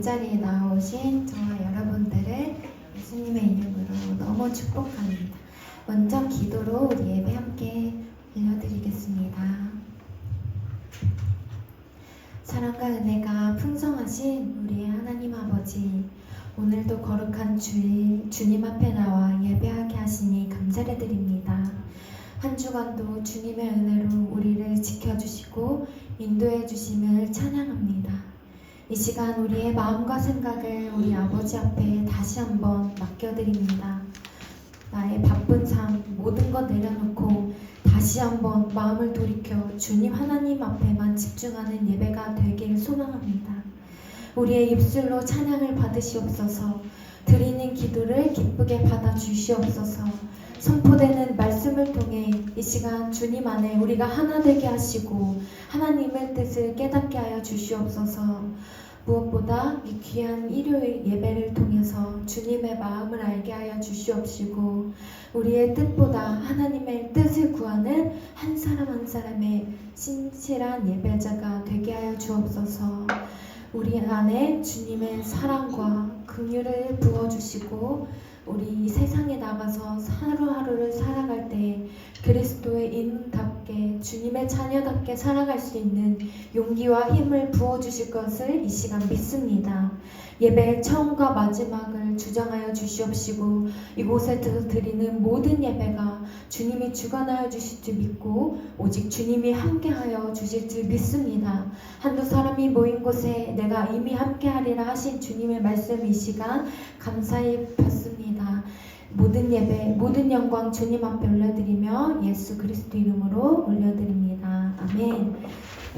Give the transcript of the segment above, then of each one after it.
이 자리에 나오신 저와 여러분들을 예수님의 이름으로 너무 축복합니다. 먼저 기도로 우리 예배 함께 들려드리겠습니다. 사랑과 은혜가 풍성하신 우리의 하나님 아버지, 오늘도 거룩한 주일 주님 앞에 나와 예배하게 하시니 감사를 드립니다. 한 주간도 주님의 은혜로 우리를 지켜주시고 인도해 주심을 찬양합니다. 이 시간 우리의 마음과 생각을 우리 아버지 앞에 다시 한번 맡겨드립니다. 나의 바쁜 삶 모든 것 내려놓고 다시 한번 마음을 돌이켜 주님 하나님 앞에만 집중하는 예배가 되길 소망합니다. 우리의 입술로 찬양을 받으시옵소서. 드리는 기도를 기쁘게 받아주시옵소서. 선포되는 말씀을 통해 이 시간 주님 안에 우리가 하나 되게 하시고 하나님의 뜻을 깨닫게 하여 주시옵소서. 무엇보다 이 귀한 일요일 예배를 통해서 주님의 마음을 알게 하여 주시옵시고 우리의 뜻보다 하나님의 뜻을 구하는 한 사람 한 사람의 신실한 예배자가 되게 하여 주옵소서. 우리 안에 주님의 사랑과 긍휼을 부어주시고 우리 이 세상에 나가서 하루하루를 살아갈 때 그리스도의 인답게 주님의 자녀답게 살아갈 수 있는 용기와 힘을 부어주실 것을 이 시간 믿습니다. 예배의 처음과 마지막을 주장하여 주시옵시고 이곳에서 드리는 모든 예배가 주님이 주관하여 주실 줄 믿고 오직 주님이 함께하여 주실 줄 믿습니다. 한두 사람이 모인 곳에 내가 이미 함께하리라 하신 주님의 말씀 이 시간 감사히 받습니다. 모든 예배, 모든 영광 주님 앞에 올려드리며 예수 그리스도 이름으로 올려드립니다. 아멘.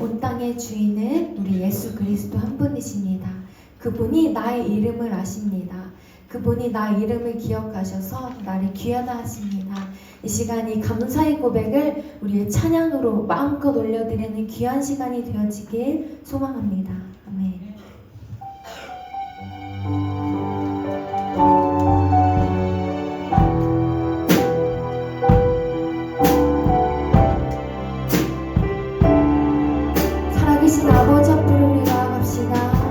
온 땅의 주인은 우리 예수 그리스도 한 분이십니다. 그분이 나의 이름을 아십니다. 그분이 나의 이름을 기억하셔서 나를 귀하다 하십니다. 이 시간이 감사의 고백을 우리의 찬양으로 마음껏 올려드리는 귀한 시간이 되어지길 소망합니다. 아멘. 살아계신 아버지 앞으로 우리가 갑시다.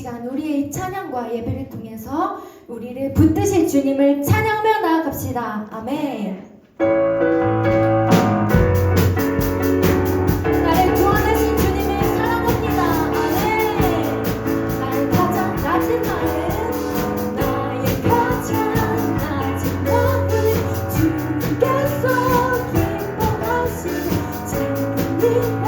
시간 우리의 이 찬양과 예배를 통해서 우리를 붙드실 주님을 찬양하며 나아갑시다. 아멘. 나를 구원하신 주님을 사랑합니다. 아멘. 나의 가장 낮은 마음, 나의 가장 낮은 마음 주께서 기뻐하시는 주님의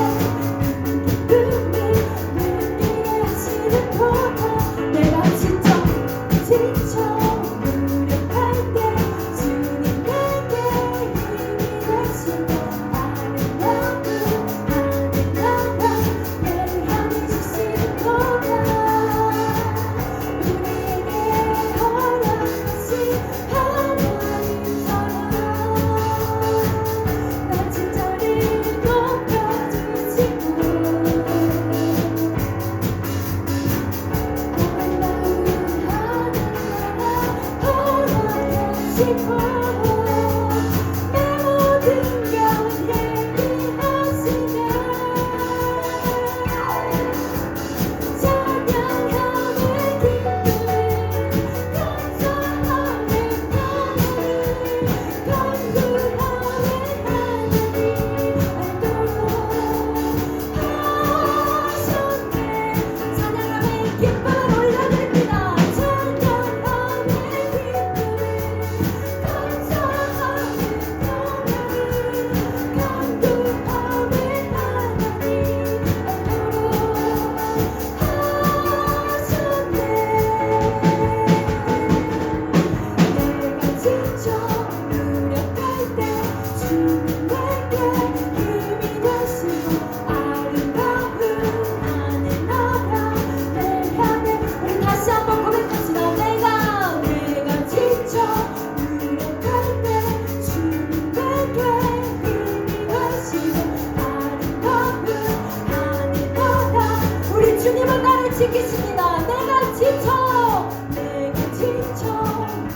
지키십니다. 내가 지쳐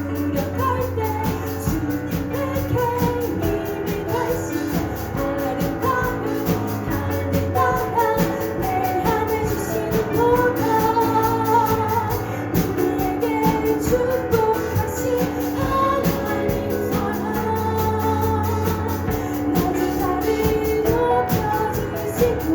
무력할 때 주님에게 힘이 되시는 아름다운 하늘 나라 내 안에 주시는구나. 우리에게 축복하신 하나님 사랑 낮은 나를 높여주시고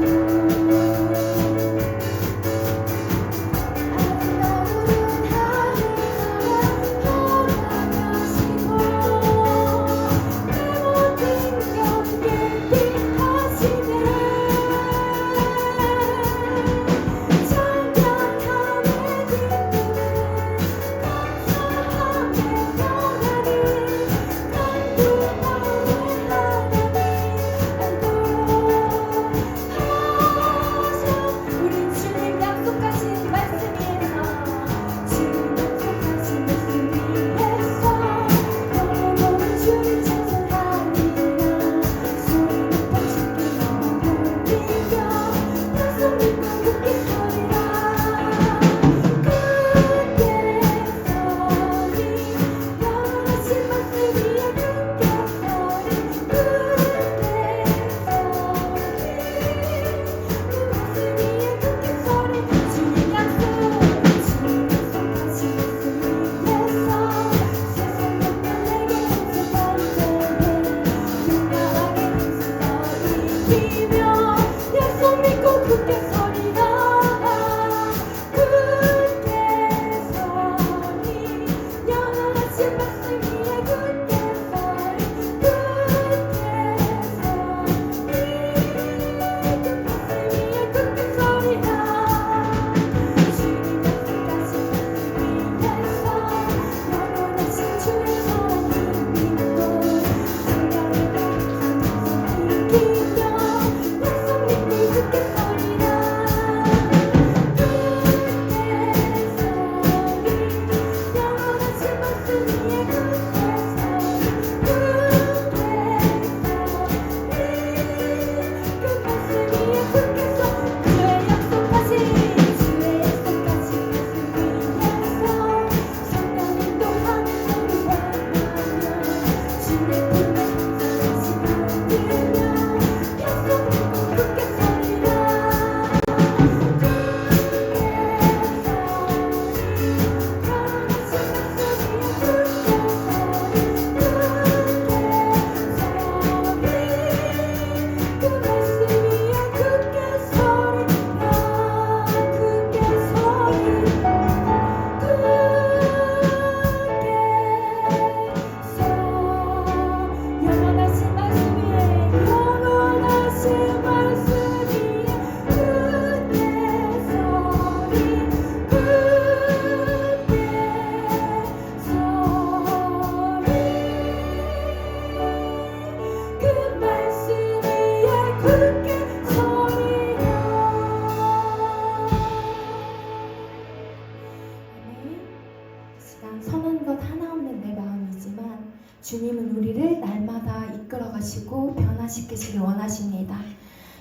바꾸시고 변화시키시길 원하십니다.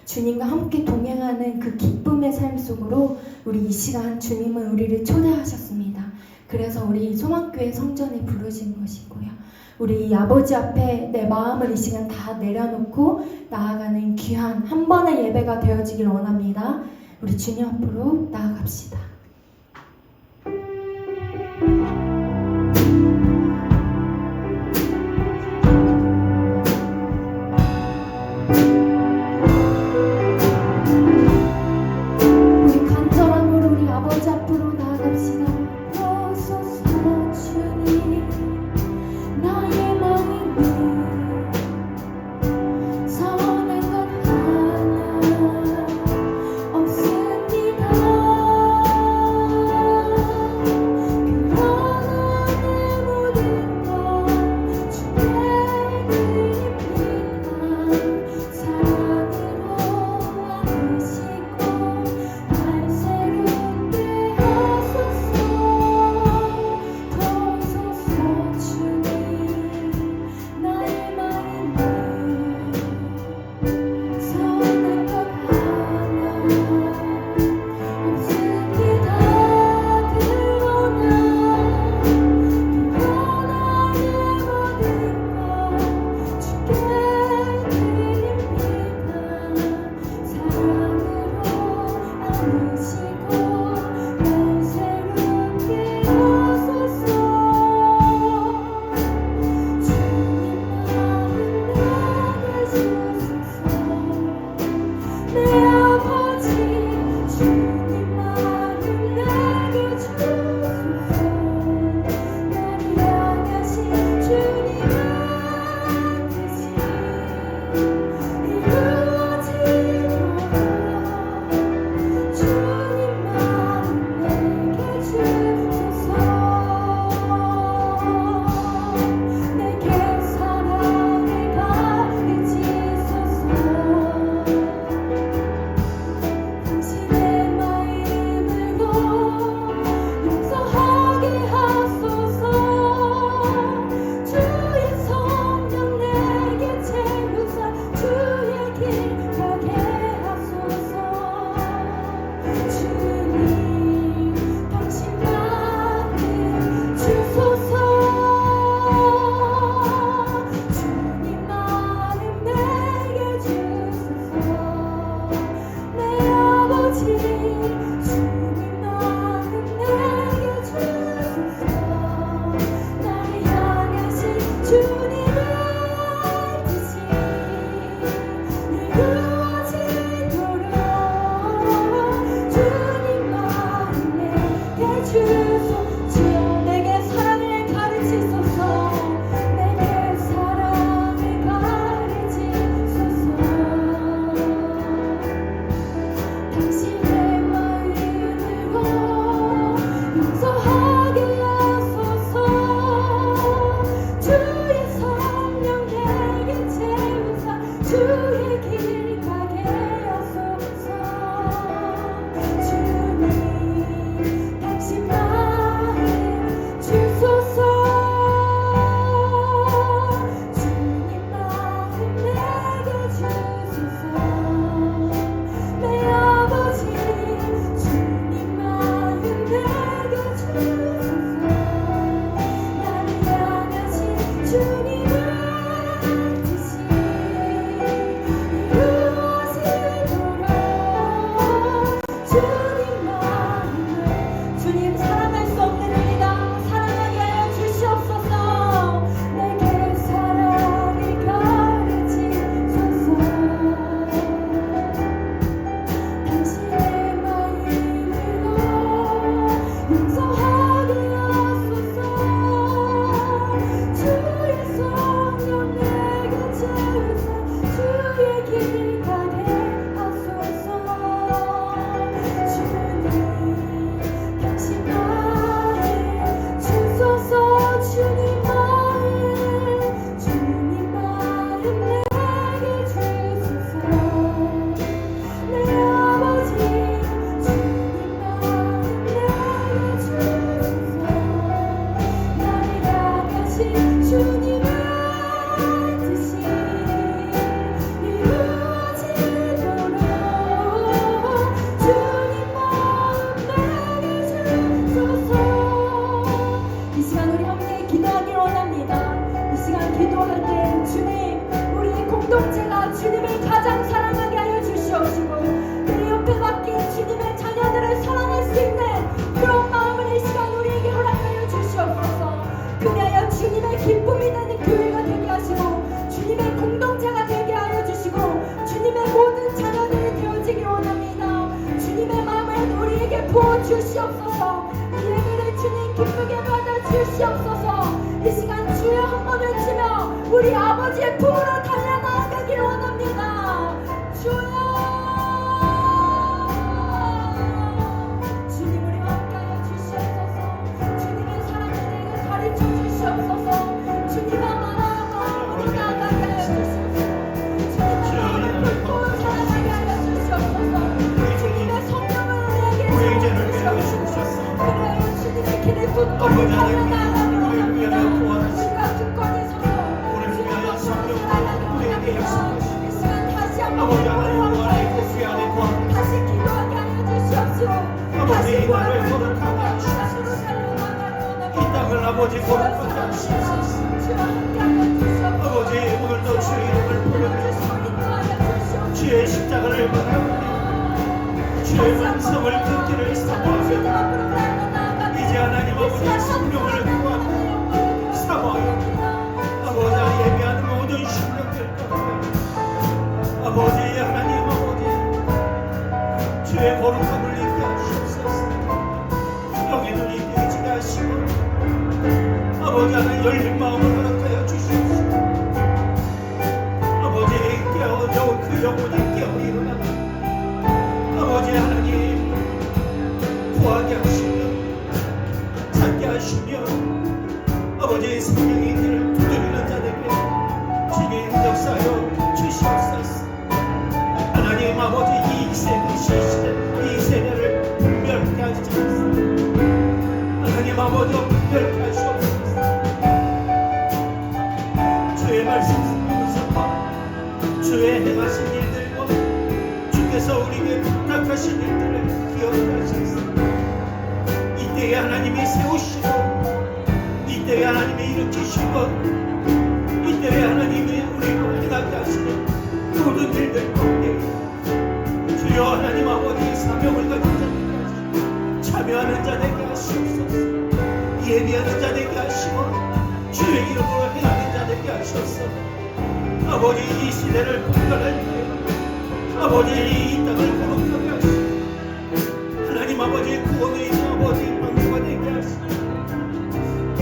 주님과 함께 동행하는 그 기쁨의 삶 속으로 우리 이 시간 주님은 우리를 초대하셨습니다. 그래서 우리 소망교회 성전에 부르신 것이고요. 우리 아버지 앞에 내 마음을 이 시간 다 내려놓고 나아가는 귀한 한 번의 예배가 되어지길 원합니다. 우리 주님 앞으로 나아갑시다. 우리 간절함으로 우리 아버지 앞으로 나아갑시다. 오소서 주님, 나의 마음에 선한 것 하나 없습니다. 그러나 내 모든 것 주께 드립니다. 사랑으로 안으시고 날 새롭게 하소서. 도우소서 주님, 나의 마음에 선한 것 하나 없습니다. 그러나 내 모든 것 주께 드립니다. 사랑으로 안으시고 날 새롭게 하소서. 주님 마음 내게 주소서. 내 아버지 주님 마음 내게 주소서. 나를 향하신 주님의 뜻이 이루어지도록 주님 마음 내게 주소서. 내게 사랑을 가르치소서. 당신의 마음을 용서하게 하소서. 주의 성령 내게 채우사 주의 길 가게 하소서. 주님, 당신 마음 주소서. 주님 마음 내게 주소서. 내 아버지 주님 마음 내게 주소서. 나를 향하신 주님의 뜻이 이루어지도록 주님 마음 내게 주소서. 내게 사랑을 가르치소서. 내게 사랑을 가르치소서. 당신의 마음을 용서하게 하소서. 주의 성령 내게 채우사 주의 길 우리가 주님을 가장 사랑하게 하여 주시옵시고 내 옆에 맡긴 주님의 자녀들을 사랑할 수 있는 그런 마음을 이 시간 우리에게 허락하여 주시옵소서. 그리하여 주님의 기쁨이 되는 교회가 되게 하시고 주님의 공동체가 되게 하여 주시고 주님의 모든 자녀들이 되어지길 원합니다. 주님의 마음을 우리에게 부어주시옵소서. 이 예배를 주님 기쁘게 받아 주시옵소서. 이 시간 주여 한번 외치며 우리 아버지의 품으로 달려나가길 원합니다. 주여, 주님 우리와 함께하여 주시옵소서. 주님의 사랑을 내게 가르쳐 주시옵소서. 주님과 마음으로 나아가게 하여 주시옵소서. 주님의 마음을 품고 살아가게 하여 주시옵소서. 주님의 성령을 우리에게 주시옵소서. 그래야 주님의 길을 굳건히 달려나가길 원합니다. 우리가 굳건히 서서 주님과 살아가길 원합니다. 이 시간 다시 한번 다시 기도하게 하여 주시옵시고 다시 구원을 거룩하게 하시고 달려나가길 원합니다. 이 땅을 아버지 거룩하게 하시옵소서. 아버지 오늘도 주의 이름을 부르며 주의 십자가를 바라보며 주의 말씀을 듣기를 사모하며 이제 하나님 아버지 성령을 구하며 사모하여 아버지 예배하는 모든 신령들 가운데 아버지 하나님 아버지 주의 거룩함을 입게 하시옵소서. 영의 눈이 되지게 하시고 아버지 하나님 열린 마음을 허락하여 주시옵소서. 아버지 깨어 그 영혼이 깨어 일어나는 아버지 하나님 구하게 하시며 찾게 하시며 아버지의 성령의 길을 두드리는 자들에게 주님 역사하여 주시옵소서. 하나님 아버지 이 세대를 분별케 하시옵소서. 하나님 아버지 분별케 하시옵소서. 주의 말씀 순종을 주의 행하신 일들과 주께서 우리에게 부탁하신 일들을 기억하시옵소서. 이때에 하나님이 세우시고 이때에 하나님이 일으키시고 이때에 하나님이 우리를 행하게 하시는 모든 일들 가운데 주여 하나님 아버지 사명을 가진 자들에게 하시고 참여하는 자들에게 하시옵소서. 예비하는 자들에게 하시고 주의 이름으로 행하는 자들에게 하시옵소서. 아버지 이 시대를 분별할 때 아버지 이 땅을 거룩하게 하시고 하나님 아버지 구원의 아버지 방구가 되게 하시고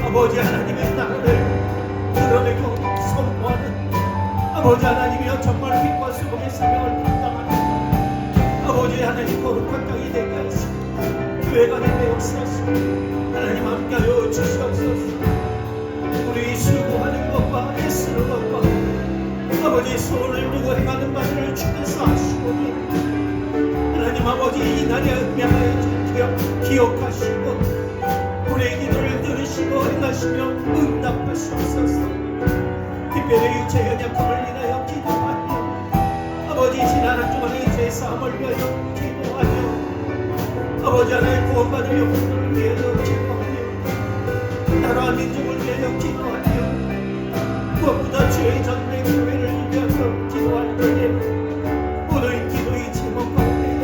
아버지 하나님의 나라를 드러내고 선포하는 아버지 하나님이여 정말 빛과 수고의 사명을 감당하는 아버지 하나님 거룩한 땅이 되게 하시고 교회가 되게 역사하시고 하나님 함께하여 주시옵소서. 우리 수고하는 것과 애쓰는 것과 아버지 소원을 두고 행하는 바를 주께서 아시오니 하나님 아버지 이 날에 은혜하여 기억하시고 우리의 기도를 들으시고 행하시며 응답하시옵소서. 특별히 육체 연약함을 인하여 기도하며 아버지 지난 한 주간의 죄사함을 위하여 기도하며 아버지 하나님 구원받은 영혼들을 위하여 기도하며 나라와 민족을 위하여 기도하며 무엇보다 주의 전대 교회를 위하여 기도할 때에 오늘 기도의 제목 가운데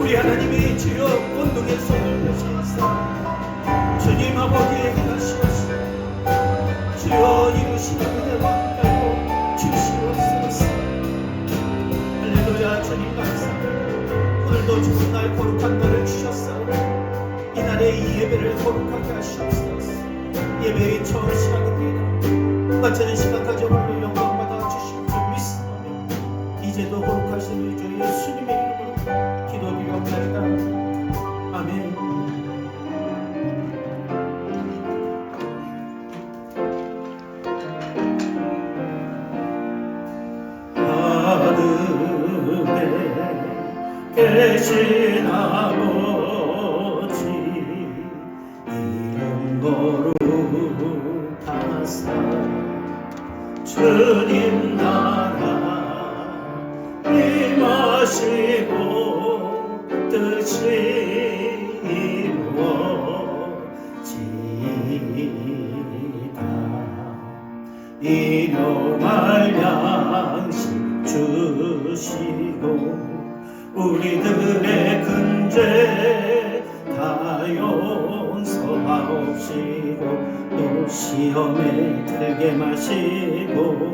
우리 하나님이 주여 본능의 손을 펴시사 주님 아버지의 행하시옵시고 주여 이루시는 은혜와 함께하여 주시옵소서. 할렐루야. 주님 감사합니다. 오늘도 좋은 날 거룩한 날을 주셨사오니 이날의 이 예배를 거룩하게 하시옵소서. 예배의 처음 시간입니다. 마치는 시간까지 오늘도 영광받아 주실 줄 믿사오며 이제도 거룩하신 우리 주 예수님의 이름으로 기도드리옵나이다. 아멘. 계신 아버지 이름 거룩하사 주님 나라 임하시고 뜻이 이루어지이다. 일용할 양식 주시고 우리들의 근죄 다 용서하옵시고 또 시험에 들게 마시고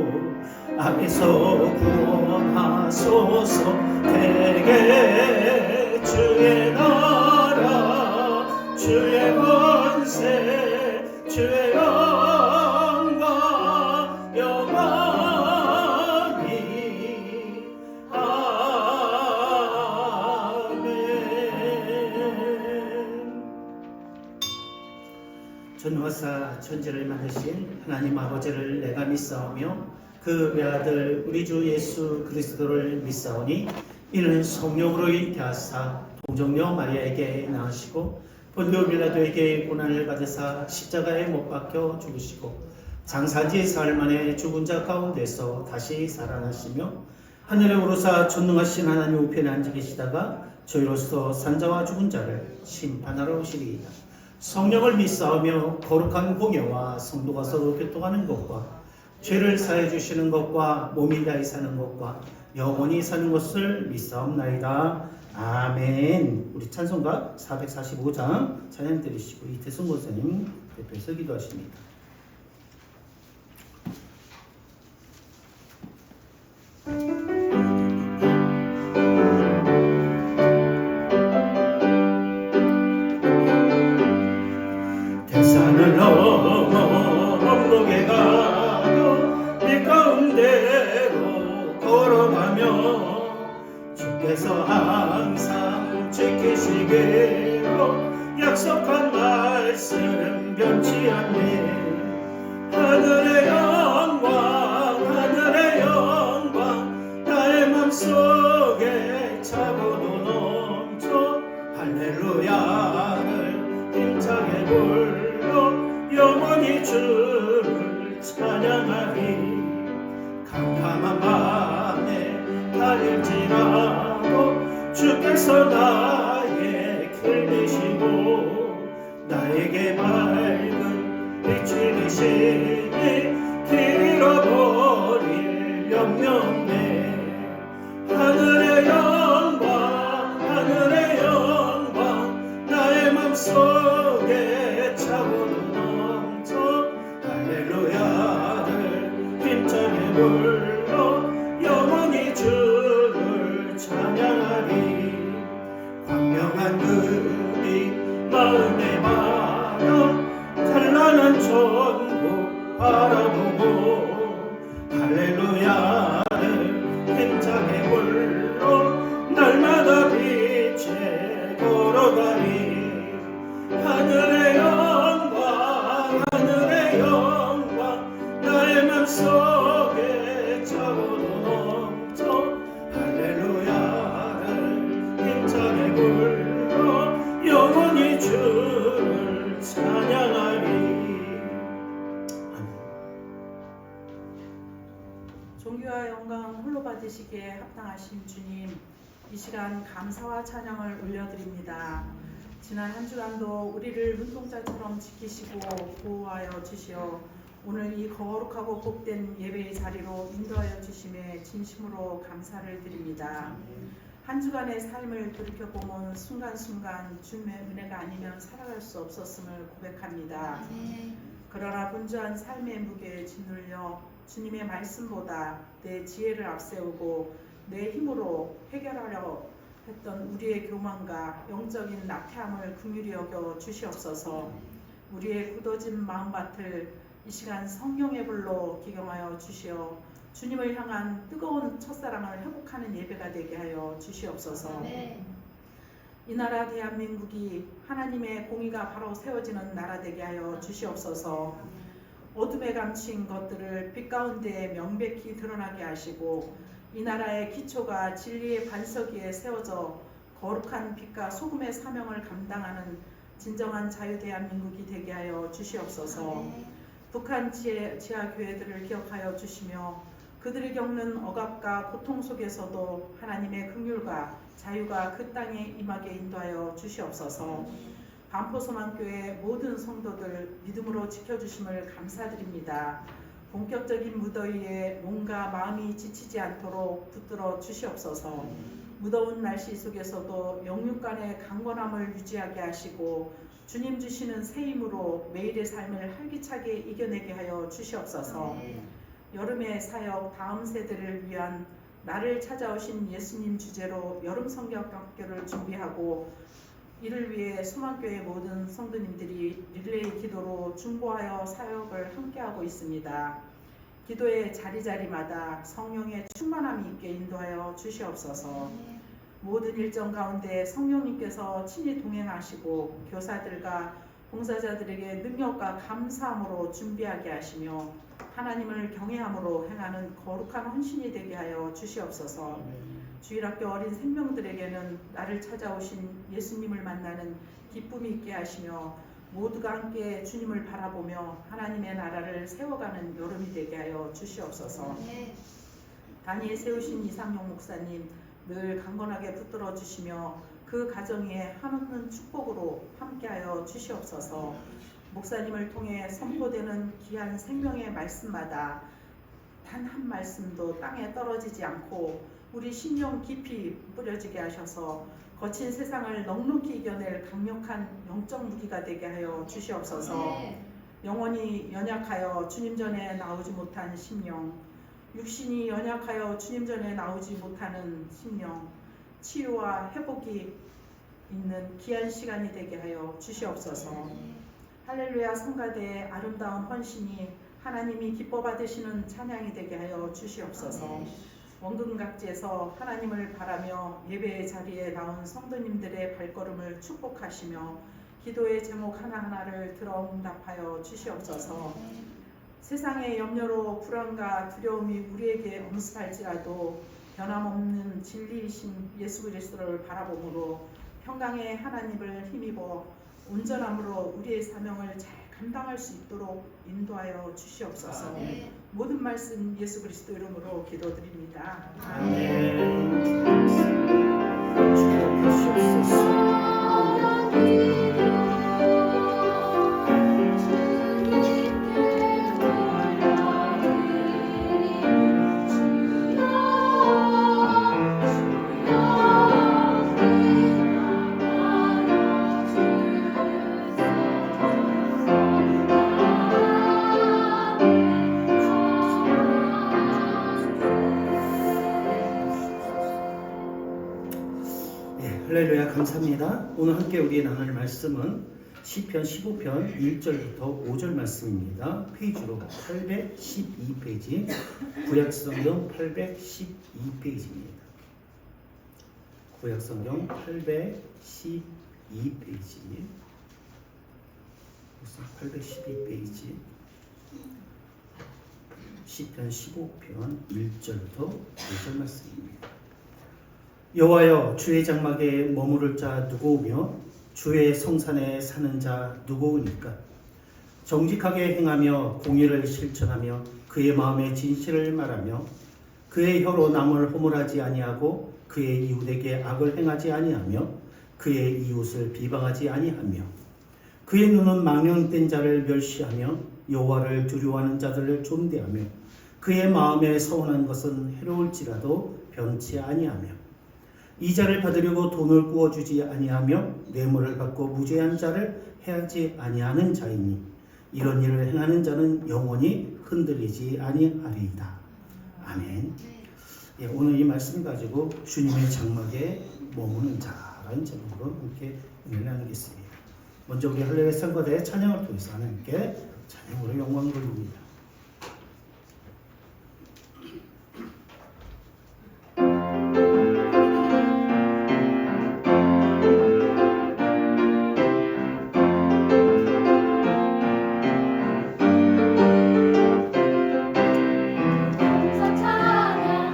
악에서 구원하소서. 대개 주의 나라 주의 권세 주의 영광 영원히 아멘. 전화사 천지를 만드신 하나님 아버지를 내가 믿사오며 그 외아들 우리 주 예수 그리스도를 믿사오니 이는 성령으로 잉태하사 동정녀 마리아에게 낳으시고 본디오 빌라도에게 고난을 받으사 십자가에 못 박혀 죽으시고 장사지 사흘 만에 죽은 자 가운데서 다시 살아나시며 하늘에 오르사 전능하신 하나님 우편에 앉아 계시다가 저희로서 산자와 죽은 자를 심판하러 오시리이다. 성령을 믿사오며 거룩한 공예와 성도가 서로 교통하는 것과 죄를 사해 주시는 것과 몸이 다히 사는 것과 영원히 사는 것을 믿사옵나이다. 아멘. 우리 찬송가 445장 찬양 드리시고 이태순 권사님 대표해서 기도하십니다. 대산을 넘어 언덕에 가도 빛 가운데로 걸어가며 주께서 항상 지키시기로 약속한 말씀 변치 않네. 하늘의 영광 나의 맘속에 차고도 넘쳐 할렐루야를 힘차게 불러 영원히 주를 찬양하리. 캄캄한 밤에 달릴지라도 주께서 나의 길 되시고 나에게 밝은 빛을 되시니 길 잃어버릴 염려네. 하늘의 영광 나의 맘속에 차고도 넘쳐 할렐루야를 힘차게 불러 영원히 주를 찬양하리. 광명한 그빛 마음에 받아 찬란한 천국 바라보고 할렐루야를 힘차게 불러 날마다 빛에 걸어가리. 하늘의 영광 나의 맘속에 차고도 넘쳐 할렐루야를 힘차게 불러 영원히 주를 찬양하리. 존귀와 영광 홀로 받으시기에 합당하신 주님, 이 시간 감사와 찬양을 올려드립니다. 지난 한 주간도 우리를 눈동자처럼 지키시고 보호하여 주시어 오늘 이 거룩하고 복된 예배의 자리로 인도하여 주심에 진심으로 감사를 드립니다. 한 주간의 삶을 돌이켜보면 순간순간 주님의 은혜가 아니면 살아갈 수 없었음을 고백합니다. 그러나 분주한 삶의 무게에 짓눌려 주님의 말씀보다 내 지혜를 앞세우고 내 힘으로 해결하려 했던 우리의 교만과 영적인 나태함을 긍휼히 여겨 주시옵소서. 우리의 굳어진 마음밭을 이 시간 성령의 불로 기경하여 주시어 주님을 향한 뜨거운 첫사랑을 회복하는 예배가 되게 하여 주시옵소서. 이 나라 대한민국이 하나님의 공의가 바로 세워지는 나라 되게 하여 주시옵소서. 어둠에 감춘 것들을 빛 가운데 명백히 드러나게 하시고 이 나라의 기초가 진리의 반석 위에 세워져 거룩한 빛과 소금의 사명을 감당하는 진정한 자유 대한민국이 되게 하여 주시옵소서. 북한 지하 교회들을 기억하여 주시며 그들이 겪는 억압과 고통 속에서도 하나님의 긍휼과 자유가 그 땅에 임하게 인도하여 주시옵소서. 반포소망교회 모든 성도들 믿음으로 지켜주심을 감사드립니다. 본격적인 무더위에 몸과 마음이 지치지 않도록 붙들어 주시옵소서. 무더운 날씨 속에서도 영육 간의 강건함을 유지하게 하시고 주님 주시는 새 힘으로 매일의 삶을 활기차게 이겨내게 하여 주시옵소서. 여름의 사역 다음 세대를 위한 나를 찾아오신 예수님 주제로 여름 성경학교를 준비하고 이를 위해 소망교회 모든 성도님들이 릴레이 기도로 중보하여 사역을 함께하고 있습니다. 기도의 자리자리마다 성령의 충만함이 있게 인도하여 주시옵소서. 모든 일정 가운데 성령님께서 친히 동행하시고 교사들과 봉사자들에게 능력과 감사함으로 준비하게 하시며 하나님을 경외함으로 행하는 거룩한 헌신이 되게 하여 주시옵소서. 주일학교 어린 생명들에게는 나를 찾아오신 예수님을 만나는 기쁨이 있게 하시며 모두가 함께 주님을 바라보며 하나님의 나라를 세워가는 여름이 되게 하여 주시옵소서. 단위에 세우신 이상용 목사님 늘 강건하게 붙들어 주시며 그 가정에 한없는 축복으로 함께하여 주시옵소서. 목사님을 통해 선포되는 귀한 생명의 말씀마다 단 한 말씀도 땅에 떨어지지 않고 우리 심령 깊이 뿌려지게 하셔서 거친 세상을 넉넉히 이겨낼 강력한 영적 무기가 되게 하여 주시옵소서. 영혼이 연약하여 주님 전에 나오지 못한 심령, 육신이 연약하여 주님 전에 나오지 못하는 심령, 치유와 회복이 있는 귀한 시간이 되게 하여 주시옵소서. 할렐루야 성가대의 아름다운 헌신이 하나님이 기뻐 받으시는 찬양이 되게 하여 주시옵소서. 원근각지에서 하나님을 바라며 예배의 자리에 나온 성도님들의 발걸음을 축복하시며 기도의 제목 하나하나를 들어 응답하여 주시옵소서. 세상의 염려로 불안과 두려움이 우리에게 엄습할지라도 변함없는 진리이신 예수 그리스도를 바라보므로 평강의 하나님을 힘입어 온전함으로 우리의 사명을 잘 감당할 수 있도록 인도하여 주시옵소서. 모든 말씀 예수 그리스도 이름으로 기도드립니다. 아멘. 축복하시옵소서. 할렐루야 감사합니다. 오늘 함께 우리 나눌 말씀은 시편 15편 1절부터 5절 말씀입니다. 페이지로 812페이지 구약성경 812페이지입니다. 구약성경 812페이지 812페이지 시편 15편 1절부터 5절 말씀입니다. 여호와여 주의 장막에 머무를 자 누구오며 주의 성산에 사는 자 누구오니까. 정직하게 행하며 공의를 실천하며 그의 마음에 진실을 말하며 그의 혀로 남을 허물하지 아니하고 그의 이웃에게 악을 행하지 아니하며 그의 이웃을 비방하지 아니하며 그의 눈은 망령된 자를 멸시하며 여호와를 두려워하는 자들을 존대하며 그의 마음에 서운한 것은 해로울지라도 변치 아니하며 이자를 받으려고 돈을 구워주지 아니하며 뇌물을 받고 무죄한 자를 해하지 아니하는 자이니 이런 일을 행하는 자는 영원히 흔들리지 아니하리이다. 아멘. 예, 오늘 이 말씀 가지고 주님의 장막에 머무는 자라는 제목으로 함께 은혜를 나누겠습니다. 먼저 우리 할렐루야 성가대 찬양을 통해서 하나님께 찬양으로 영광 돌립니다. 할렐루야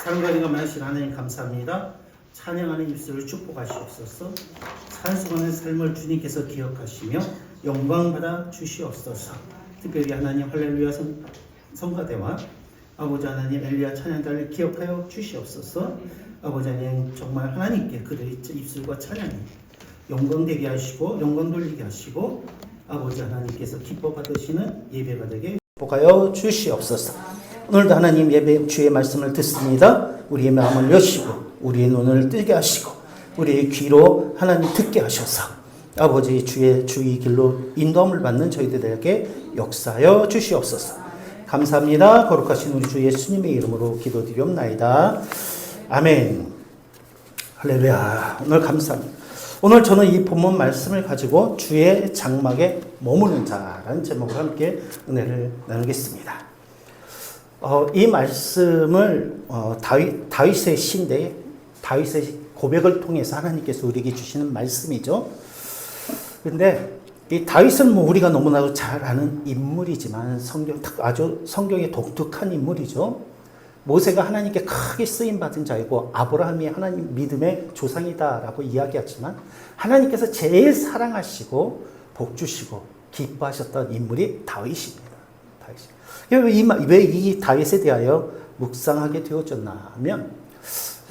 사랑과 많으신 하나님 감사합니다. 찬양하는 입술을 축복하시옵소서. 산수하는 삶을 주님께서 기억하시며 영광받아 주시옵소서. 특별히 하나님 할렐루야 성가대와 아버지 하나님 엘리야 찬양단을 기억하여 주시옵소서. 아버지 하나님 정말 하나님께 그들의 입술과 찬양이 영광되게 하시고 영광 돌리게 하시고 아버지 하나님께서 기뻐 받으시는 예배가 되게 축복하여 주시옵소서. 오늘도 하나님 예배 주의 말씀을 듣습니다. 우리의 마음을 여시고 우리의 눈을 뜨게 하시고 우리의 귀로 하나님 듣게 하셔서 아버지 주의 길로 인도함을 받는 저희들에게 역사하여 주시옵소서. 감사합니다. 거룩하신 우리 주 예수님의 이름으로 기도드리옵나이다. 아멘. 할렐루야. 오늘 감사합니다. 오늘 저는 이 본문 말씀을 가지고 주의 장막에 머무는 자라는 제목으로 함께 은혜를 나누겠습니다. 이 말씀을 다윗의 시인데 다윗의 고백을 통해서 하나님께서 우리에게 주시는 말씀이죠. 그런데 이 다윗은 우리가 너무나도 잘 아는 인물이지만 아주 성경의 독특한 인물이죠. 모세가 하나님께 크게 쓰임받은 자이고 아브라함이 하나님 믿음의 조상이다라고 이야기하지만 하나님께서 제일 사랑하시고 복주시고 기뻐하셨던 인물이 다윗입니다. 왜 이 다윗에 대하여 묵상하게 되어졌나 하면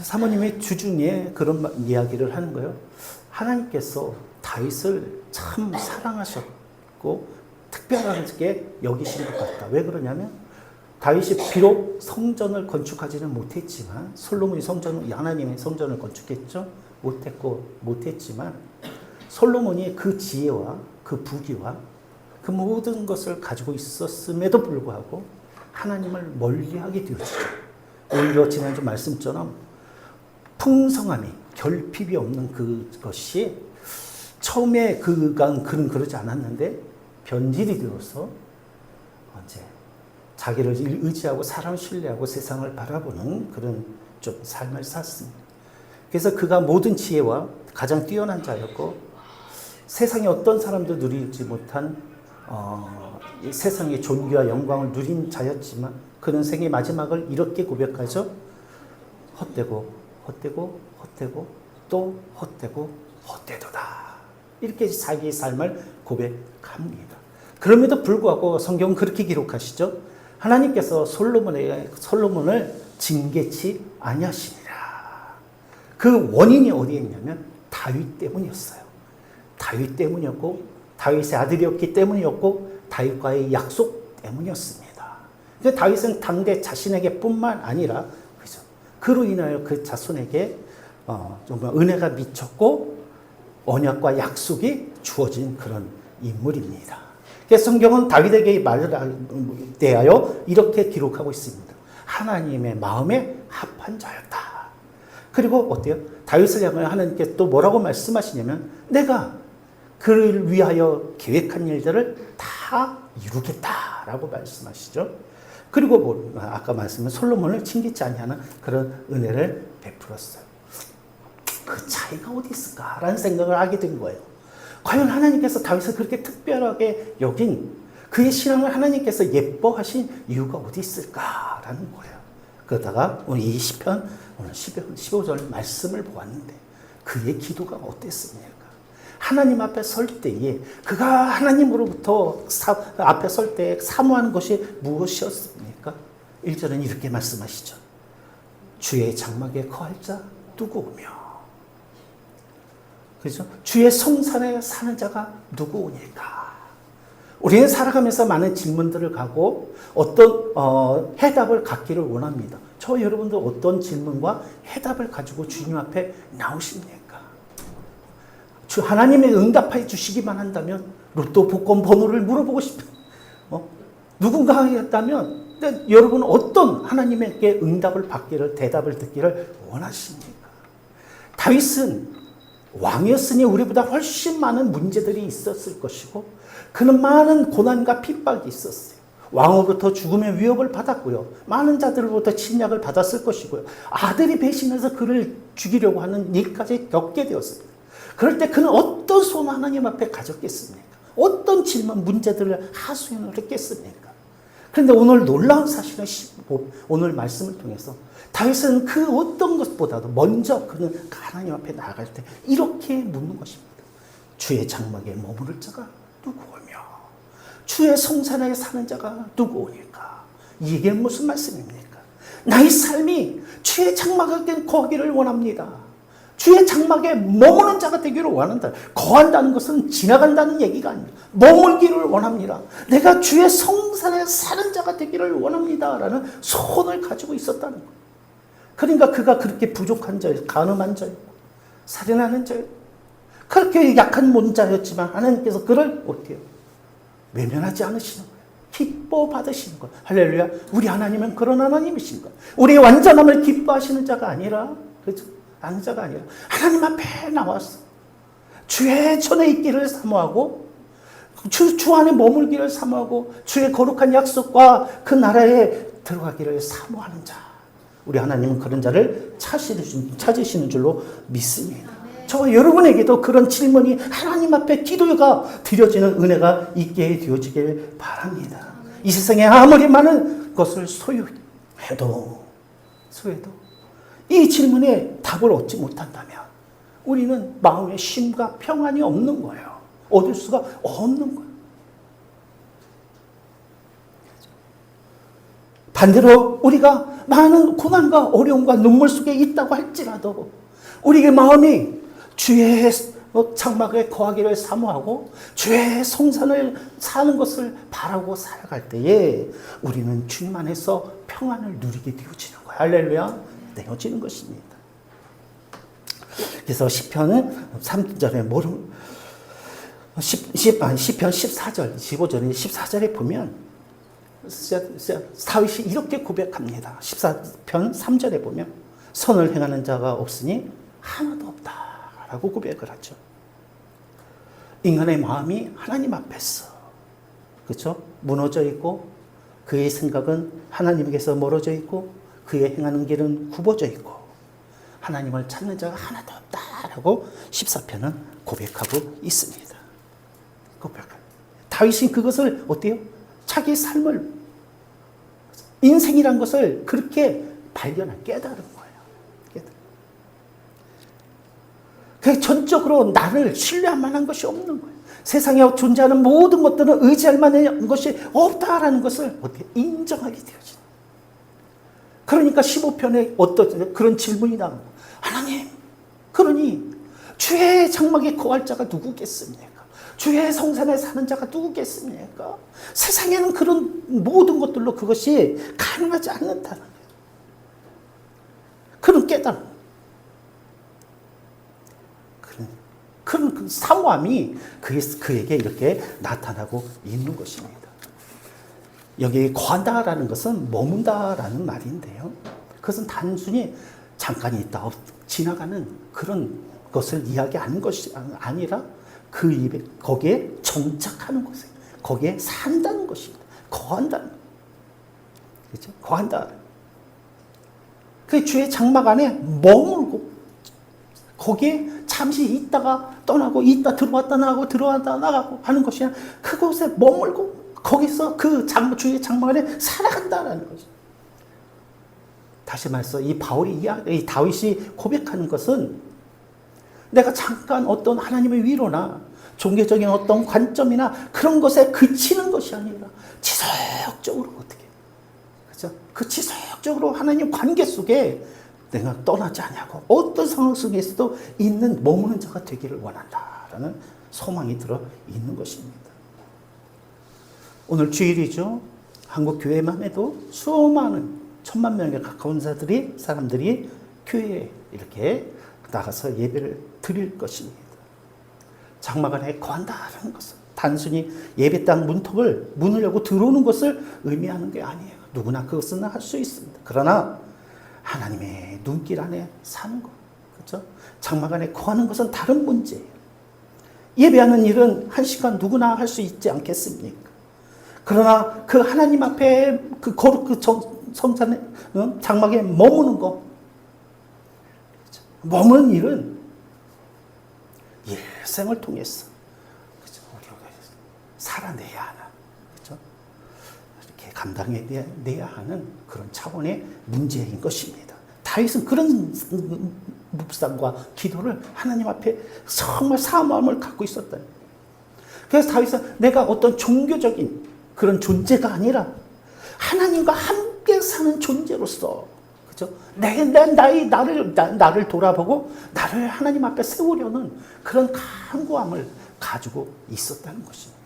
사모님의 주중에 그런 이야기를 하는 거예요. 하나님께서 다윗을 참 사랑하셨고 특별하게 여기신 것 같다. 왜 그러냐면 다윗이 비록 성전을 건축하지는 못했지만 솔로몬이 하나님의 성전을 건축했죠. 못했지만 솔로몬이 그 지혜와 그 부귀와 그 모든 것을 가지고 있었음에도 불구하고 하나님을 멀리하게 되어지죠. 오히려 지난주 말씀처럼 풍성함이 결핍이 없는 그것이 처음에 그는 그러지 않았는데 변질이 되어서 이제 자기를 의지하고 사람을 신뢰하고 세상을 바라보는 그런 좀 삶을 샀습니다. 그래서 그가 모든 지혜와 가장 뛰어난 자였고 세상에 어떤 사람도 누리지 못한 세상의 존귀와 영광을 누린 자였지만 그는 생의 마지막을 이렇게 고백하죠. 헛되고 또 헛되도다. 이렇게 자기의 삶을 고백합니다. 그럼에도 불구하고 성경은 그렇게 기록하시죠. 하나님께서 솔로몬을 징계치 아니하시니라. 그 원인이 어디에 있냐면 다윗 때문이었어요. 다윗 때문이었고 다윗의 아들이었기 때문이었고 다윗과의 약속 때문이었습니다. 그래서 다윗은 당대 자신에게 뿐만 아니라 그로 인하여 그 자손에게 정말 은혜가 미쳤고 언약과 약속이 주어진 그런 인물입니다. 그래서 성경은 다윗에게 말을 대하여 이렇게 기록하고 있습니다. 하나님의 마음에 합한 자였다. 그리고 어때요? 다윗을 향하여 하나님께 또 뭐라고 말씀하시냐면 내가 그를 위하여 계획한 일들을 다 이루겠다라고 말씀하시죠. 그리고 아까 말씀은 솔로몬을 칭기치 아니하는 그런 은혜를 베풀었어요. 그 차이가 어디 있을까라는 생각을 하게 된 거예요. 과연 하나님께서 다윗을 그렇게 특별하게 여긴 그의 신앙을 하나님께서 예뻐하신 이유가 어디 있을까라는 거예요. 그러다가 오늘 이 시편 오늘 15절 말씀을 보았는데 그의 기도가 어땠습니까? 하나님 앞에 설 때에 그가 하나님으로부터 앞에 설 때 사모하는 것이 무엇이었습니까? 1절은 이렇게 말씀하시죠. 주의 장막에 거할 자 누구오며 그렇죠? 주의 성산에 사는 자가 누구오니까. 우리는 살아가면서 많은 질문들을 가고 어떤 해답을 갖기를 원합니다. 저 여러분들 어떤 질문과 해답을 가지고 주님 앞에 나오십니까? 하나님의 응답해 주시기만 한다면 로또 복권 번호를 물어보고 싶어요. 누군가 하겠다면 여러분은 어떤 하나님에게 응답을 받기를 대답을 듣기를 원하십니까? 다윗은 왕이었으니 우리보다 훨씬 많은 문제들이 있었을 것이고 그는 많은 고난과 핍박이 있었어요. 왕으로부터 죽음의 위협을 받았고요. 많은 자들로부터 침략을 받았을 것이고요. 아들이 배신해서 그를 죽이려고 하는 일까지 겪게 되었습니다. 그럴 때 그는 어떤 소원 하나님 앞에 가졌겠습니까? 어떤 질문, 문제들을 하소연을 했겠습니까? 그런데 오늘 놀라운 사실은 오늘 말씀을 통해서 다윗은 그 어떤 것보다도 먼저 그는 하나님 앞에 나아갈 때 이렇게 묻는 것입니다. 주의 장막에 머무를 자가 누구오며 주의 성산에 사는 자가 누구오니까. 이게 무슨 말씀입니까? 나의 삶이 주의 장막에 거하기를 원합니다. 주의 장막에 머무는 자가 되기를 원한다. 거한다는 것은 지나간다는 얘기가 아닙니다. 머물기를 원합니다. 내가 주의 성산에 사는 자가 되기를 원합니다. 라는 소원을 가지고 있었다는 거예요. 그러니까 그가 그렇게 부족한 자였고, 가늠한 자였고, 살인하는 자였고, 그렇게 약한 몸자였지만 하나님께서 그를 어때요? 외면하지 않으시는 거예요. 기뻐 받으시는 거예요. 할렐루야. 우리 하나님은 그런 하나님이신 거예요. 우리의 완전함을 기뻐하시는 자가 아니라, 그렇죠? 아는 자가 아니라 하나님 앞에 나와서 주의 전에 있기를 사모하고 주 안에 머물기를 사모하고 주의 거룩한 약속과 그 나라에 들어가기를 사모하는 자. 우리 하나님은 그런 자를 찾으시는 줄로 믿습니다. 저와 여러분에게도 그런 질문이 하나님 앞에 기도가 드려지는 은혜가 있게 되어지길 바랍니다. 이 세상에 아무리 많은 것을 소유해도 이 질문에 답을 얻지 못한다면 우리는 마음의 쉼과 평안이 없는 거예요. 얻을 수가 없는 거예요. 반대로 우리가 많은 고난과 어려움과 눈물 속에 있다고 할지라도 우리의 마음이 주의 장막에 거하기를 사모하고 주의 성산을 사는 것을 바라고 살아갈 때에 우리는 주님 안에서 평안을 누리게 되어지는 거예요. 할렐루야. 되어지는 것입니다. 그래서 시편은 3절에 시편 14절, 15절에 14절에 보면 다윗이 이렇게 고백합니다. 14편 3절에 보면 선을 행하는 자가 없으니 하나도 없다라고 고백을 하죠. 인간의 마음이 하나님 앞에서 그렇죠? 무너져 있고 그의 생각은 하나님께서 멀어져 있고 그의 행하는 길은 굽어져 있고 하나님을 찾는 자가 하나도 없다라고 14편은 고백하고 있습니다. 다윗은 그것을 어때요? 자기 삶을 인생이란 것을 그렇게 깨달은 거예요. 그 전적으로 나를 신뢰할 만한 것이 없는 거예요. 세상에 존재하는 모든 것들은 의지할 만한 것이 없다라는 것을 어떻게 인정하게 되어지는. 그러니까 15편에 어떤 그런 질문이 나옵니다. 하나님, 그러니 주의 장막에 거할 자가 누구겠습니까? 주의 성산에 사는 자가 누구겠습니까? 세상에는 그런 모든 것들로 그것이 가능하지 않는다는 거예요. 그런 깨달음. 그런 그 사모함이 그에게 이렇게 나타나고 있는 것입니다. 여기 거한다라는 것은 머문다라는 말인데요. 그것은 단순히 잠깐 있다 지나가는 그런 것을 이야기하는 것이 아니라 그 입에 거기에 정착하는 것이에요. 거기에 산다는 것입니다. 거한다는 것. 그렇죠? 거한다. 그 주의 장막 안에 머물고 거기에 잠시 있다가 떠나고 있다 들어왔다 나가고 들어왔다 나가고 하는 것이 아니라 그곳에 머물고 거기서 그 주의 장막 안에 살아간다라는 거죠. 다시 말해서 이 다윗이 고백하는 것은 내가 잠깐 어떤 하나님의 위로나 종교적인 어떤 관점이나 그런 것에 그치는 것이 아니라 지속적으로 어떻게, 그렇죠? 그 지속적으로 하나님 관계 속에 내가 떠나지 않냐고 어떤 상황 속에서도 있는 머무는 자가 되기를 원한다라는 소망이 들어 있는 것입니다. 오늘 주일이죠. 한국 교회만 해도 수많은 1000만 명에 가까운 사람들이 교회에 이렇게 나가서 예배를 드릴 것입니다. 장막 안에 거한다라는 것은 단순히 예배당 문을 열고 들어오는 것을 의미하는 게 아니에요. 누구나 그것은 할 수 있습니다. 그러나 하나님의 눈길 안에 사는 것, 그렇죠? 장막 안에 거하는 것은 다른 문제예요. 예배하는 일은 한 시간 누구나 할 수 있지 않겠습니까? 그러나 그 하나님 앞에 그 성산에 장막에 머무는 것, 그렇죠? 머무는 일은 일생을 통해서 그렇죠? 우리가 살아내야 하는, 그렇죠? 이렇게 감당해내야 하는 그런 차원의 문제인 것입니다. 다윗은 그런 묵상과 기도를 하나님 앞에 정말 사모함을 갖고 있었다. 그래서 다윗은 내가 어떤 종교적인 그런 존재가 아니라 하나님과 함께 사는 존재로서, 그죠? 나를 돌아보고 나를 하나님 앞에 세우려는 그런 간구함을 가지고 있었다는 것입니다.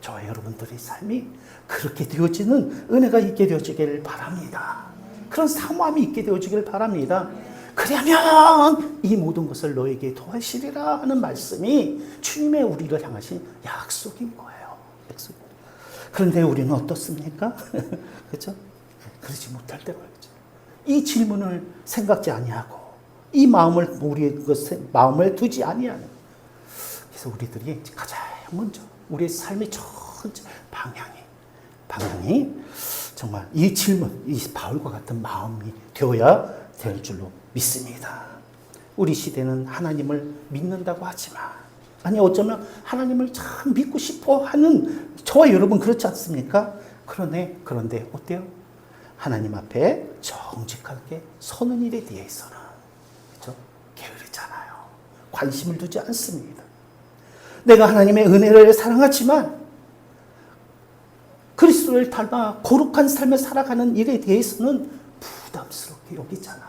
저와 여러분들의 삶이 그렇게 되어지는 은혜가 있게 되어지길 바랍니다. 그런 사모함이 있게 되어지길 바랍니다. 그러면 이 모든 것을 너에게 더하시리라 하는 말씀이 주님의 우리를 향하신 약속인 거예요. 약속. 그런데 우리는 어떻습니까? 그렇죠? 그러지 못할 때가 있죠. 이 질문을 생각지 아니하고 이 마음을 우리의 마음에 두지 아니하는. 그래서 우리들이 가장 먼저 우리의 삶의 전체 방향이 정말 이 질문, 이 바울과 같은 마음이 되어야 될 줄로 믿습니다. 우리 시대는 하나님을 믿는다고 하지만, 아니 어쩌면 하나님을 참 믿고 싶어 하는 저와 여러분 그렇지 않습니까? 그런데 어때요? 하나님 앞에 정직하게 서는 일에 대해서는, 그렇죠? 게으르잖아요. 관심을 두지 않습니다. 내가 하나님의 은혜를 사랑하지만 그리스도를 닮아 거룩한 삶을 살아가는 일에 대해서는 부담스럽게 여기잖아요.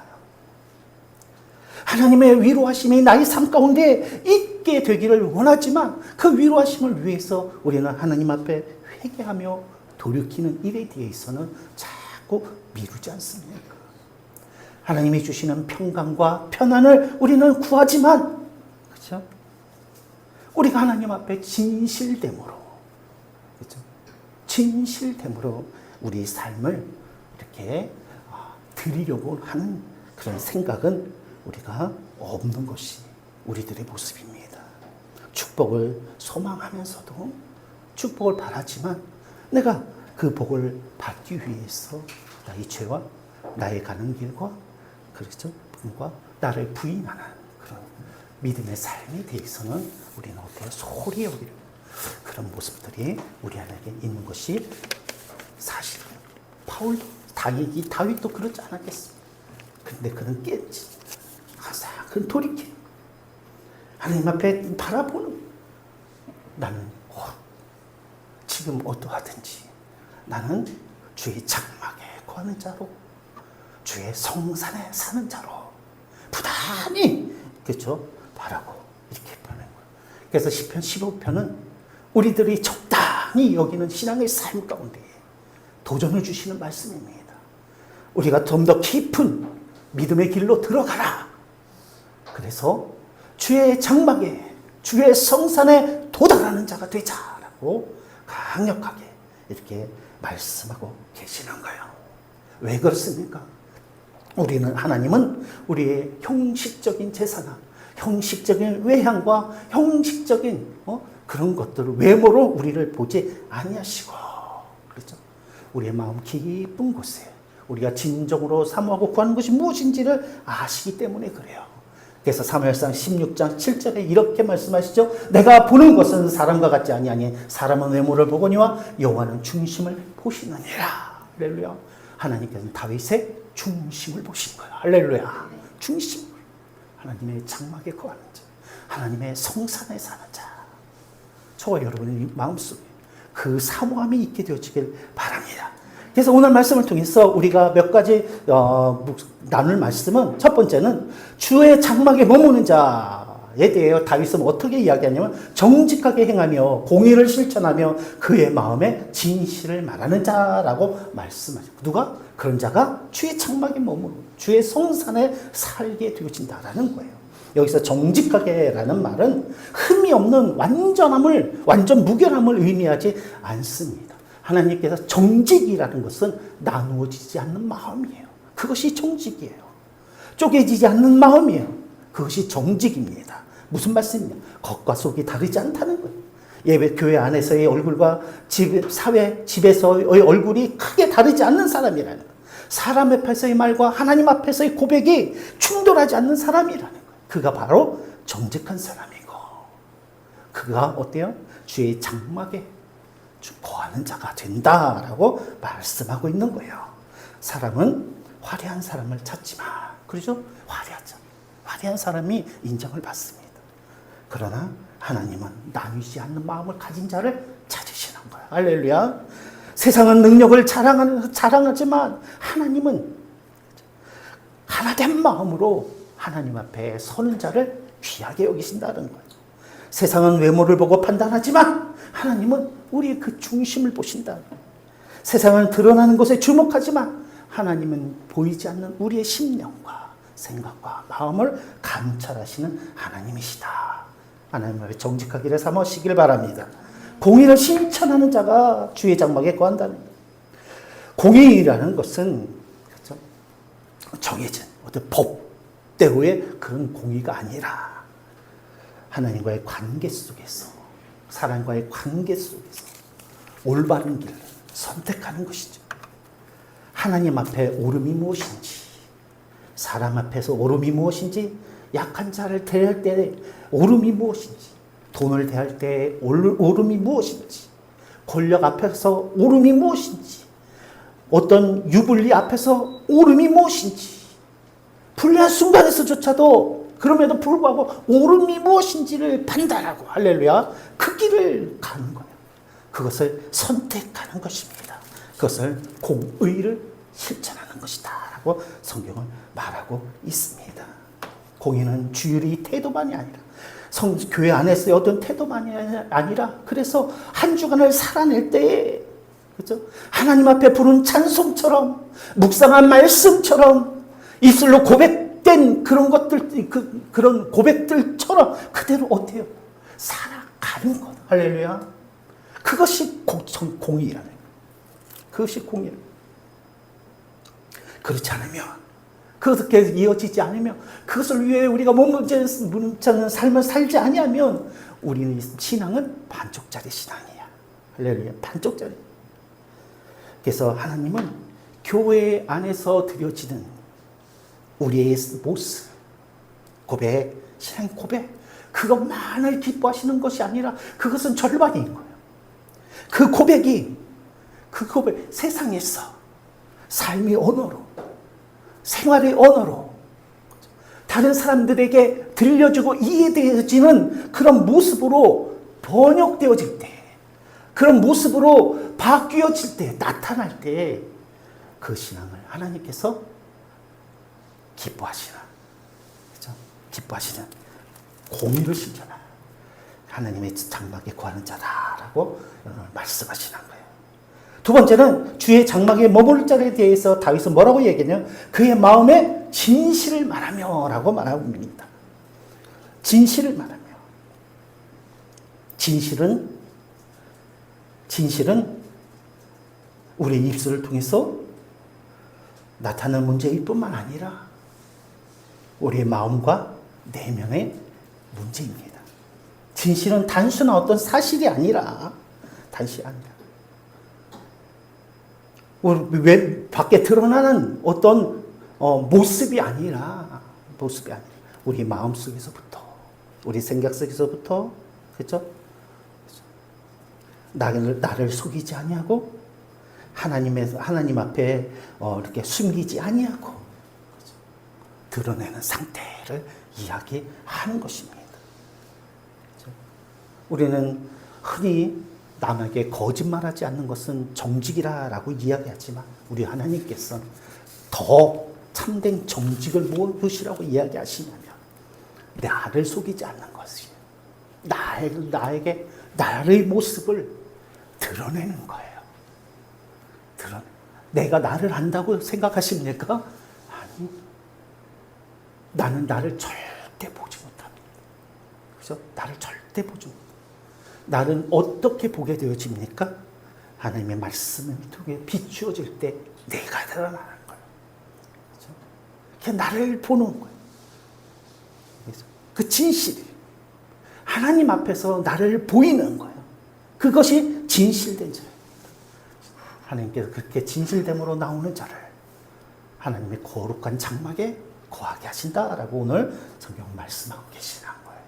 하나님의 위로하심이 나의 삶 가운데 있게 되기를 원하지만 그 위로하심을 위해서 우리는 하나님 앞에 회개하며 돌이키는 일에 대해서는 자꾸 미루지 않습니까? 하나님이 주시는 평강과 편안을 우리는 구하지만, 그렇죠? 우리가 하나님 앞에 진실됨으로, 그렇죠? 진실됨으로 우리 삶을 이렇게 드리려고 하는 그런 생각은 우리가 없는 것이 우리들의 모습입니다. 축복을 소망하면서도 축복을 바라지만 내가 그 복을 받기 위해서 나의 죄와 나의 가는 길과, 그렇죠? 분과 나를 부인하는 그런 믿음의 삶에 대해서는 우리는 어때요? 소홀히 여기는 그런 모습들이 우리 안에 있는 것이 사실은 바울도 다윗도 그렇지 않았겠습니까? 그런데 그는 깨지 항상 그는 돌이켜 하나님 앞에 바라보는, 나는 지금 어떠하든지 나는 주의 장막에 거하는 자로, 주의 성산에 사는 자로 부단히, 그렇죠? 바라고 이렇게 보는 거예요. 그래서 시편 15편은 우리들이 적당히 여기는 신앙의 삶 가운데 도전을 주시는 말씀입니다. 우리가 좀 더 깊은 믿음의 길로 들어가라. 그래서 주의 장막에, 주의 성산에 도달하는 자가 되자라고 강력하게 이렇게 말씀하고 계시는 거예요. 왜 그렇습니까? 하나님은 우리의 형식적인 제사나 형식적인 외향과 형식적인 그런 것들을, 외모로 우리를 보지 아니하시고, 그렇죠? 우리의 마음 깊은 곳에 우리가 진정으로 사모하고 구하는 것이 무엇인지를 아시기 때문에 그래요. 그래서 사무엘상 16장 7절에 이렇게 말씀하시죠. 내가 보는 것은 사람과 같지 아니하니 사람은 외모를 보거니와 여호와는 중심을 보시느니라. 할렐루야. 하나님께서는 다윗의 중심을 보신 거예요. 할렐루야. 중심. 하나님의 장막에 거하는 자, 하나님의 성산에 사는 자, 저와 여러분의 마음속에 그 사모함이 있게 되어지길 바랍니다. 그래서 오늘 말씀을 통해서 우리가 몇 가지 나눌 말씀은, 첫 번째는 주의 장막에 머무는 자에 대해 다윗은 어떻게 이야기하냐면 정직하게 행하며 공의를 실천하며 그의 마음에 진실을 말하는 자라고 말씀하죠. 누가? 그런 자가 주의 장막에 머무르고 주의 성산에 살게 되어진다라는 거예요. 여기서 정직하게라는 말은 흠이 없는 완전 무결함을 의미하지 않습니다. 하나님께서 정직이라는 것은 나누어지지 않는 마음이에요. 그것이 정직이에요. 쪼개지지 않는 마음이에요. 그것이 정직입니다. 무슨 말씀이냐? 겉과 속이 다르지 않다는 거예요. 예배 교회 안에서의 얼굴과 집에서의 얼굴이 크게 다르지 않는 사람이라는 거예요. 사람 앞에서의 말과 하나님 앞에서의 고백이 충돌하지 않는 사람이라는 거예요. 그가 바로 정직한 사람이고, 그가 어때요? 주의 장막에 거하는 자가 된다라고 말씀하고 있는 거예요. 사람은 화려한 사람을 찾지만, 그렇죠? 화려한 사람이 인정을 받습니다. 그러나 하나님은 나뉘지 않는 마음을 가진 자를 찾으시는 거예요. 할렐루야. 세상은 능력을 자랑하지만 하나님은 하나된 마음으로 하나님 앞에 서는 자를 귀하게 여기신다는 거예요. 세상은 외모를 보고 판단하지만 하나님은 우리의 그 중심을 보신다는 거예요. 세상은 드러나는 것에 주목하지만 하나님은 보이지 않는 우리의 심령과 생각과 마음을 감찰하시는 하나님이시다. 하나님 앞에 정직하기를 삼으시길 바랍니다. 공의를 실천하는 자가 주의 장막에 거한다는 거예요. 공의라는 것은, 그렇죠? 정해진 어떤 법대로의 그런 공의가 아니라 하나님과의 관계 속에서, 사람과의 관계 속에서 올바른 길을 선택하는 것이죠. 하나님 앞에 옳음이 무엇인지, 사람 앞에서 옳음이 무엇인지, 약한 자를 대할 때 옳음이 무엇인지, 돈을 대할 때 옳음이 무엇인지, 권력 앞에서 옳음이 무엇인지, 어떤 유불리 앞에서 옳음이 무엇인지, 불리한 순간에서조차도 그럼에도 불구하고 옳음이 무엇인지를 판단하고, 할렐루야, 그 길을 가는 거예요. 그것을 선택하는 것입니다. 그것을 공의를 실천하는 것이다 라고 성경은 말하고 있습니다. 공의는 주일의 태도만이 아니라 교회 안에서의 어떤 태도만이 아니라, 그래서 한 주간을 살아낼 때에, 그렇죠? 하나님 앞에 부른 찬송처럼, 묵상한 말씀처럼, 입술로 고백된 그런 것들, 그런 고백들처럼 그대로 어때요? 살아가는 것. 할렐루야. 그것이 공의라는 거예요. 그것이 공의라. 그렇지 않으면, 그렇게 이어지지 않으면, 그것을 위해 우리가 몸부림치는 삶을 살지 아니하면 우리는 신앙은 반쪽짜리 신앙이야. 할렐루야. 반쪽짜리. 그래서 하나님은 교회 안에서 드려지는 우리의 모습, 고백, 신앙 고백, 그것만을 기뻐하시는 것이 아니라 그것은 절반인 거예요. 그 고백, 세상에서 삶의 언어로, 생활의 언어로 다른 사람들에게 들려주고 이해되어지는 그런 모습으로 번역되어질 때, 그런 모습으로 바뀌어질 때, 나타날 때 그 신앙을 하나님께서 기뻐하시는, 그렇죠? 기뻐하시는 공의를 실천하는 하나님의 장막에 거하는 자다라고 말씀하시는 거예요. 두 번째는 주의 장막에 머무를 자에 대해서 다윗은 뭐라고 얘기하냐면 그의 마음에 진실을 말하며 라고 말합니다. 진실을 말하며. 진실은 우리의 입술을 통해서 나타나는 문제일 뿐만 아니라 우리의 마음과 내면의 문제입니다. 진실은 단순한 어떤 사실이 아니라, 왜 밖에 드러나는 어떤 모습이 아니라 우리 마음 속에서부터, 우리 생각 속에서부터, 그렇죠? 나를 속이지 아니하고 하나님 앞에 이렇게 숨기지 아니하고, 그렇죠? 드러내는 상태를 이야기하는 것입니다. 그렇죠? 우리는 흔히 남에게 거짓말하지 않는 것은 정직이라고 이야기하지만 우리 하나님께서는 더 참된 정직을 무엇이라고 이야기하시냐면 나를 속이지 않는 것이에요. 나의 모습을 드러내는 거예요. 내가 나를 안다고 생각하십니까? 아니, 나는 나를 절대 보지 못합니다. 그래서 나를 절대 보지 못합니다. 나는 어떻게 보게 되어집니까? 하나님의 말씀을 통해 비추어질 때 내가 드러나는 거예요. 그렇죠? 그냥 나를 보는 거예요. 그래서 그 진실이 하나님 앞에서 나를 보이는 거예요. 그것이 진실된 자예요. 하나님께서 그렇게 진실됨으로 나오는 자를 하나님의 거룩한 장막에 거하게 하신다라고 오늘 성경 말씀하고 계시는 거예요.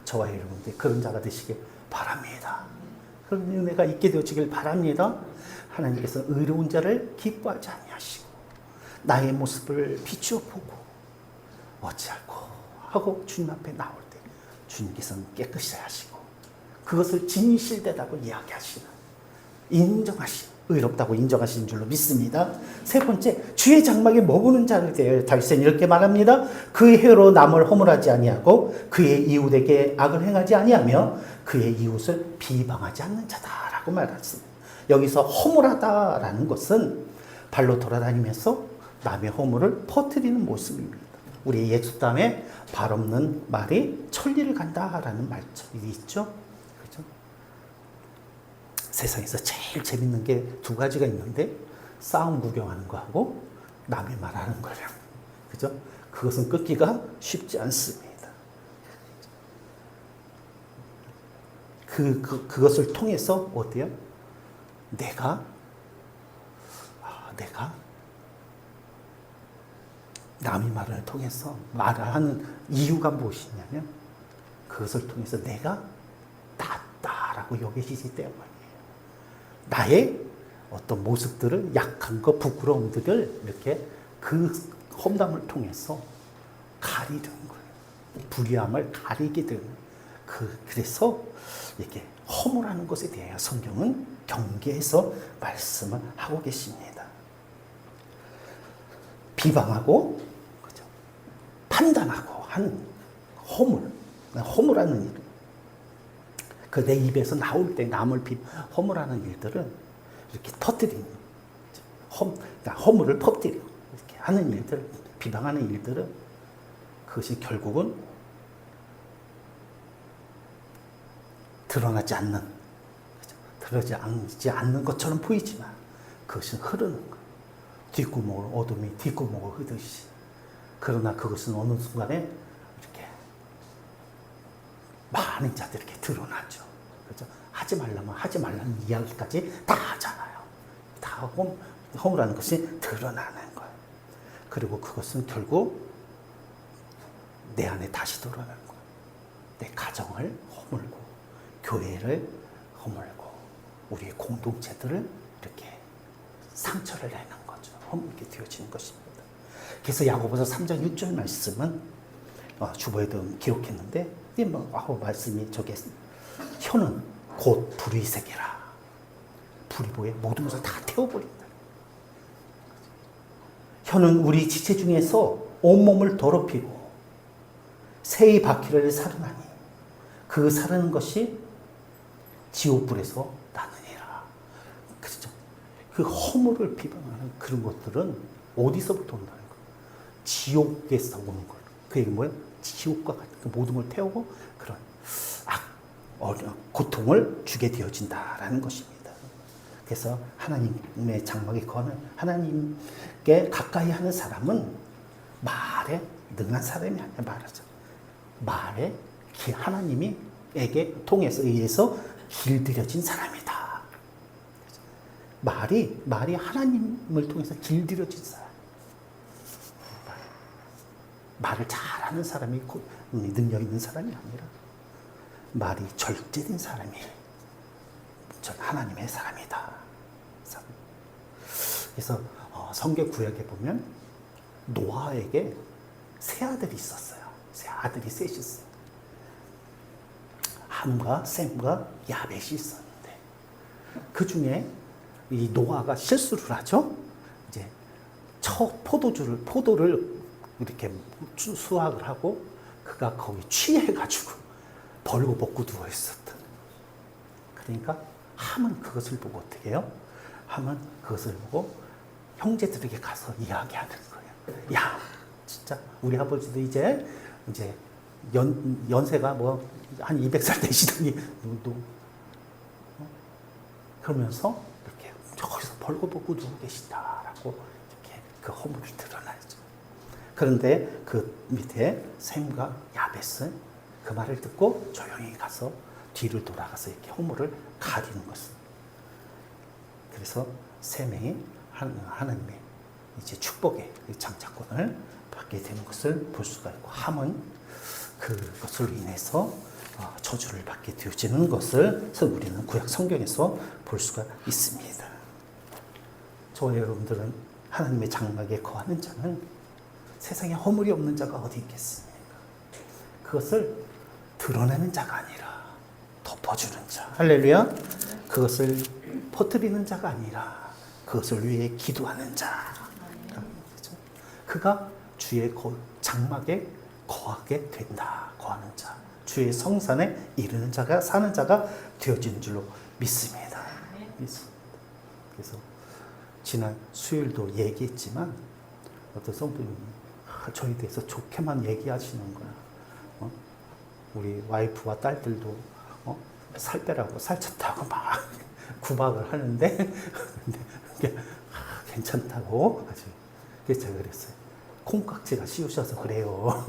저와 여러분들 그런 자가 되시길 바랍니다. 그런 은혜가 있게 되어지길 바랍니다. 하나님께서 의로운 자를 기뻐하지 아니하시고 나의 모습을 비추어 보고 어찌할꼬 하고 주님 앞에 나올 때 주님께서는 깨끗이 하시고 그것을 진실되다고 이야기하시는 인정하신 의롭다고 인정하시는 줄로 믿습니다. 세 번째, 주의 장막에 머무는 자를 대하여 다윗은 이렇게 말합니다. 그의 혀로 남을 허물하지 아니하고 그의 이웃에게 악을 행하지 아니하며 그의 이웃을 비방하지 않는 자다라고 말했습니다. 여기서 허물하다라는 것은 발로 돌아다니면서 남의 허물을 퍼뜨리는 모습입니다. 우리 예수담에 발 없는 말이 천리를 간다라는 말씀이 있죠. 그렇죠? 세상에서 제일 재밌는 게 두 가지가 있는데 싸움 구경하는 거하고 남의 말하는 거랑, 그죠? 그것은 끊기가 쉽지 않습니다. 그것을 통해서 어때요? 내가 남의 말을 통해서 말하는 이유가 무엇이냐면 그것을 통해서 내가 낫다라고 여기시기 때문이에요. 나의 어떤 모습들을, 약한 것, 부끄러움들을 이렇게 그 험담을 통해서 가리는 거예요. 불의함을 가리게 되는. 그래서 이렇게 허물하는 것에 대해 성경은 경계해서 말씀을 하고 계십니다. 비방하고, 그죠? 판단하고 하는 허물하는 일. 그 내 입에서 나올 때 남을 허물하는 일들은 이렇게 터뜨리는, 그러니까 허물을 퍼뜨리고 이렇게 하는 일들, 비방하는 일들은 그것이 결국은 드러나지 않는, 드러나지 않는 것처럼 보이지만 그것은 흐르는 거. 어둠이 뒷구멍을 흐듯이. 그러나 그것은 어느 순간에 이렇게 많은 자들에게 드러나죠. 그렇죠? 하지 말라면 하지 말라는 이야기까지 다 하잖아요. 다 허물하는 것이 드러나는 거예요. 그리고 그것은 결국 내 안에 다시 드러나는 거예요. 내 가정을 허물고, 교회를 허물고, 우리의 공동체들을 이렇게 상처를 내는 거죠. 허물게 되어지는 것입니다. 그래서 야고보서 3장 6절 말씀은 주보에도 기록했는데, 말씀이 저게 혀는 곧 불의 세계라. 불이 뭐예요? 모든 것을 다 태워버린다. 혀는 우리 지체 중에서 온몸을 더럽히고 새의 바퀴를 사르나니 그 사르는 것이 지옥불에서 나느니라. 그렇죠? 그 허물을 비방하는 그런 것들은 어디서부터 온다는 거예요? 지옥에서 오는 거예요. 그 얘기는 뭐예요? 지옥과 같은 그 모든 걸 태우고 그런 고통을 주게 되어진다라는 것입니다. 그래서 하나님의 장막에 거하는, 하나님께 가까이 하는 사람은 말에 능한 사람이 아니야. 말에 하나님에게 통해서 의해서 길들여진 사람이다. 말이 하나님을 통해서 길들여진 사람. 말을 잘하는 사람이 능력 있는 사람이 아니라 말이 절제된 사람이 전 하나님의 사람이다. 그래서 성경 구약에 보면 노아에게 세 아들이 있었어요. 세 아들이 셋이 있어요. 함과 셈과 야벳이 있었는데 그 중에 이 노아가 실수를 하죠. 이제 첫 포도를 이렇게 수확을 하고 그가 거기 취해가지고 벌거벗고 누워있었던. 그러니까 함은 그것을 보고 어떻게 해요? 함은 그것을 보고 형제들에게 가서 이야기하는 거예요. 야, 진짜 우리 아버지도 이제 연세가 한 200살 되시더니 그러면서 이렇게 저기서 벌거벗고 누워 계신다라고 이렇게 그 허물을 드러나죠. 그런데 그 밑에 셈과 야벳은 그 말을 듣고 조용히 가서 뒤를 돌아가서 이렇게 허물을 가리는 것은. 그래서 셈이 하나님의 이제 축복의 장차권을 받게 되는 것을 볼 수가 있고, 함은 그것으로 인해서 저주를 받게 되어지는 것을 우리는 구약 성경에서 볼 수가 있습니다. 저와 여러분들은 하나님의 장막에 거하는 자는 세상에 허물이 없는 자가 어디 있겠습니까? 그것을 드러내는 자가 아니라 덮어주는 자. 할렐루야. 그것을 퍼뜨리는 자가 아니라 그것을 위해 기도하는 자. 그가 주의 장막에 거하게 된다. 거하는 자. 주의 성산에 이르는 자가 사는 자가 되어지는 줄로 믿습니다. 그래서 지난 수요일도 얘기했지만 어떤 성도님이 저에 대해서 좋게만 얘기하시는 거야. 우리 와이프와 딸들도 살 빼라고 살쪘다고 막 구박을 하는데 근데 괜찮다고 아주. 그래서 제가 그랬어요. 콩깍지가 씌우셔서 그래요.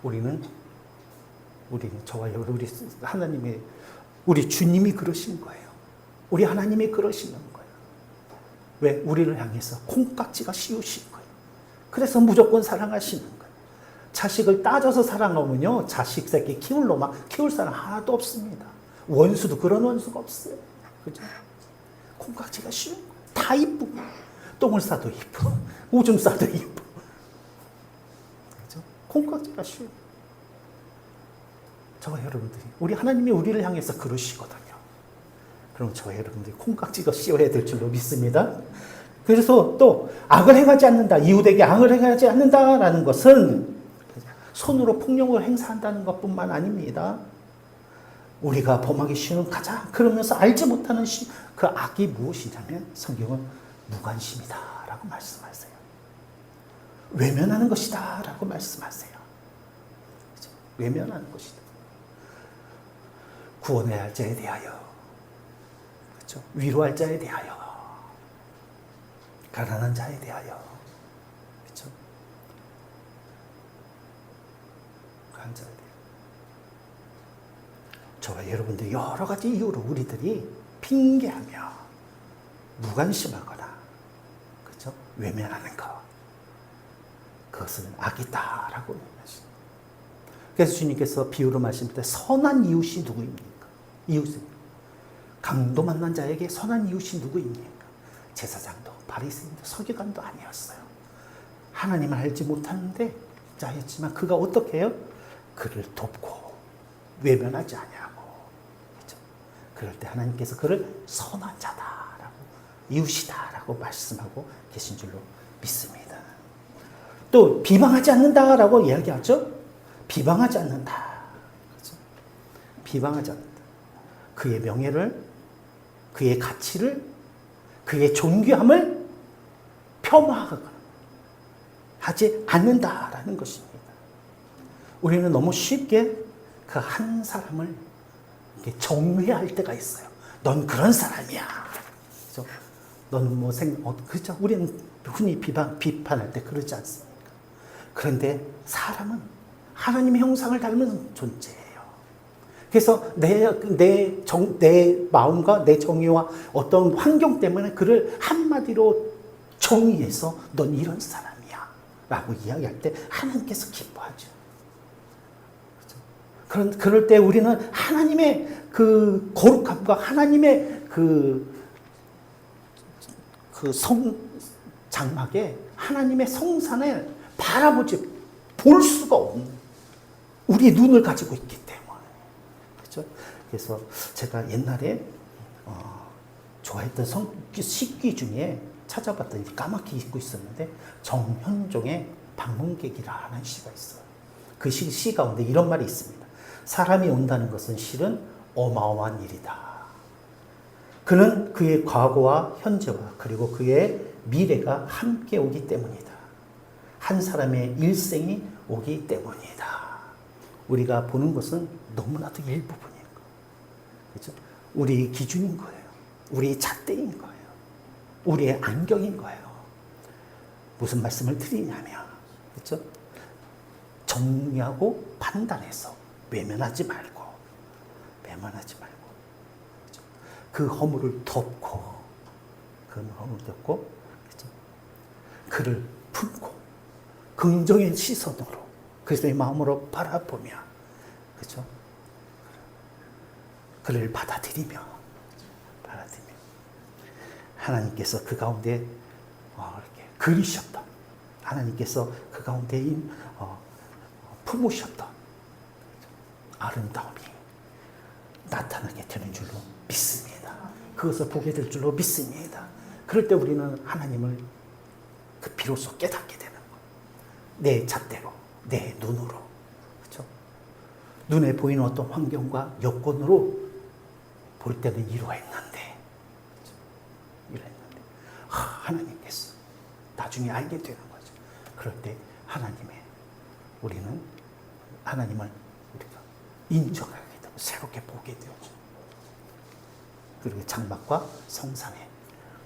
우리는 저와 우리 하나님의 우리 주님이 그러신 거예요. 우리 하나님이 그러시는 거예요. 왜? 우리를 향해서 콩깍지가 씌우신 거예요. 그래서 무조건 사랑하시는 거예요. 자식을 따져서 사랑하면요, 자식 새끼 키울 사람 하나도 없습니다. 원수도 그런 원수가 없어요. 그죠? 콩깍지가 씌운 거예요. 다 이쁘고 똥을 싸도 이쁘고 오줌 싸도 이쁘고. 그죠? 콩깍지가 씌운 거예요. 저와 여러분들이 우리 하나님이 우리를 향해서 그러시거든요. 그럼 저와 여러분들이 콩깍지가 씌워야 될 줄로 믿습니다. 그래서 또 악을 행하지 않는다. 이웃에게 악을 행하지 않는다라는 것은 손으로 폭력을 행사한다는 것뿐만 아닙니다. 우리가 범하기 쉬운 가장 그러면서 알지 못하는 그 악이 무엇이냐면 성경은 무관심이다라고 말씀하세요. 외면하는 것이다라고 말씀하세요. 그렇죠? 외면하는 것이다. 구원해야 할 자에 대하여, 그렇죠? 위로할 자에 대하여, 가난한 자에 대하여, 그렇죠? 가난한 자에 대하여. 저와 여러분들 여러 가지 이유로 우리들이 핑계하며 무관심하거나, 그렇죠? 외면하는 것, 그것은 악이다라고 말씀하십니다. 그래서 주님께서 비유로 말씀할 때 선한 이웃이 누구입니까? 이웃은 강도 만난 자에게 선한 이웃이 누구입니까? 제사장도 바리새인도 서기관도 아니었어요. 하나님을 알지 못하는데 자였지만 그가 어떻게 해요? 그를 돕고 외면하지 아니하고, 그렇죠? 그럴 때 하나님께서 그를 선한 자다라고, 이웃이다라고 말씀하고 계신 줄로 믿습니다. 또 비방하지 않는다라고 이야기하죠. 비방하지 않는다. 그렇죠? 비방하지 않는다. 그의 명예를, 그의 가치를, 그의 존귀함을 폄하하거나 하지 않는다라는 것입니다. 우리는 너무 쉽게 그 한 사람을 정죄할 때가 있어요. 넌 그런 사람이야. 그렇죠? 너는 뭐 그렇죠? 우리는 흔히 비판할 때 그러지 않습니까? 그런데 사람은 하나님의 형상을 닮은 존재예요. 그래서 내 마음과 내 정의와 어떤 환경 때문에 그를 한마디로 정의해서 넌 이런 사람이야 라고 이야기할 때 하나님께서 기뻐하죠. 그렇죠? 그럴 때 우리는 하나님의 그 거룩함과 하나님의 그 장막에 하나님의 성산에 볼 수가 없는 우리 눈을 가지고 있기 때문에. 그렇죠? 그래서 제가 옛날에 좋아했던 식귀 중에 찾아봤더니 까맣게 잊고 있었는데 정현종의 방문객이라는 시가 있어요. 그 시 가운데 이런 말이 있습니다. 사람이 온다는 것은 실은 어마어마한 일이다. 그는 그의 과거와 현재와 그리고 그의 미래가 함께 오기 때문이다. 한 사람의 일생이 오기 때문이다. 우리가 보는 것은 너무나도 일부분인 거예요. 그렇죠? 우리의 기준인 거예요. 우리의 잣대인 거예요. 우리의 안경인 거예요. 무슨 말씀을 드리냐면, 그렇죠? 정리하고 판단해서 외면하지 말고, 그렇죠? 그 허물을 덮고, 그렇죠? 그를 품고, 긍정의 시선으로, 그리스도의 마음으로 바라보며, 그렇죠? 그를 받아들이며 하나님께서 그 가운데 이렇게 그리셨던, 하나님께서 그 가운데 품으셨던 아름다움이 나타나게 되는 줄로 믿습니다. 그것을 보게 될 줄로 믿습니다. 그럴 때 우리는 하나님을 비로소 깨닫게 되는 거예요. 내 잣대로, 내 눈으로, 그렇죠? 눈에 보이는 어떤 환경과 여건으로 볼 때는 이러했는데, 그렇죠? 이러했는데, 하나님께서 나중에 알게 되는 거죠. 그럴 때 우리는 하나님을 우리가 인정하게 되고 새롭게 보게 되죠. 그리고 장막과 성산에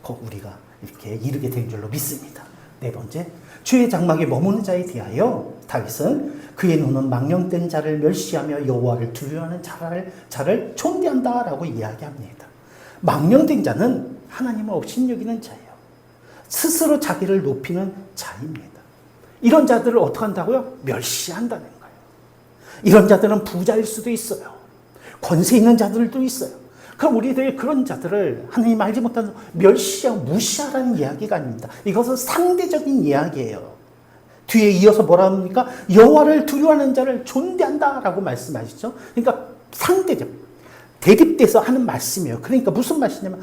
우리가 이렇게 이르게 된 줄로 믿습니다. 네 번째, 주의 장막에 머무는 자에 대하여 다윗은 그의 눈은 망령된 자를 멸시하며 여호와를 두려워하는 자를 존대한다라고 이야기합니다. 망령된 자는 하나님을 업신여기는 자예요. 스스로 자기를 높이는 자입니다. 이런 자들을 어떻게 한다고요? 멸시한다는 거예요. 이런 자들은 부자일 수도 있어요. 권세 있는 자들도 있어요. 그럼 우리들 그런 자들을 하나님 알지 못하는 멸시하고 무시하라는 이야기가 아닙니다. 이것은 상대적인 이야기예요. 뒤에 이어서 뭐라 합니까? 여호와를 두려워하는 자를 존대한다라고 말씀하시죠. 그러니까 상대적, 대립돼서 하는 말씀이에요. 그러니까 무슨 말씀이냐면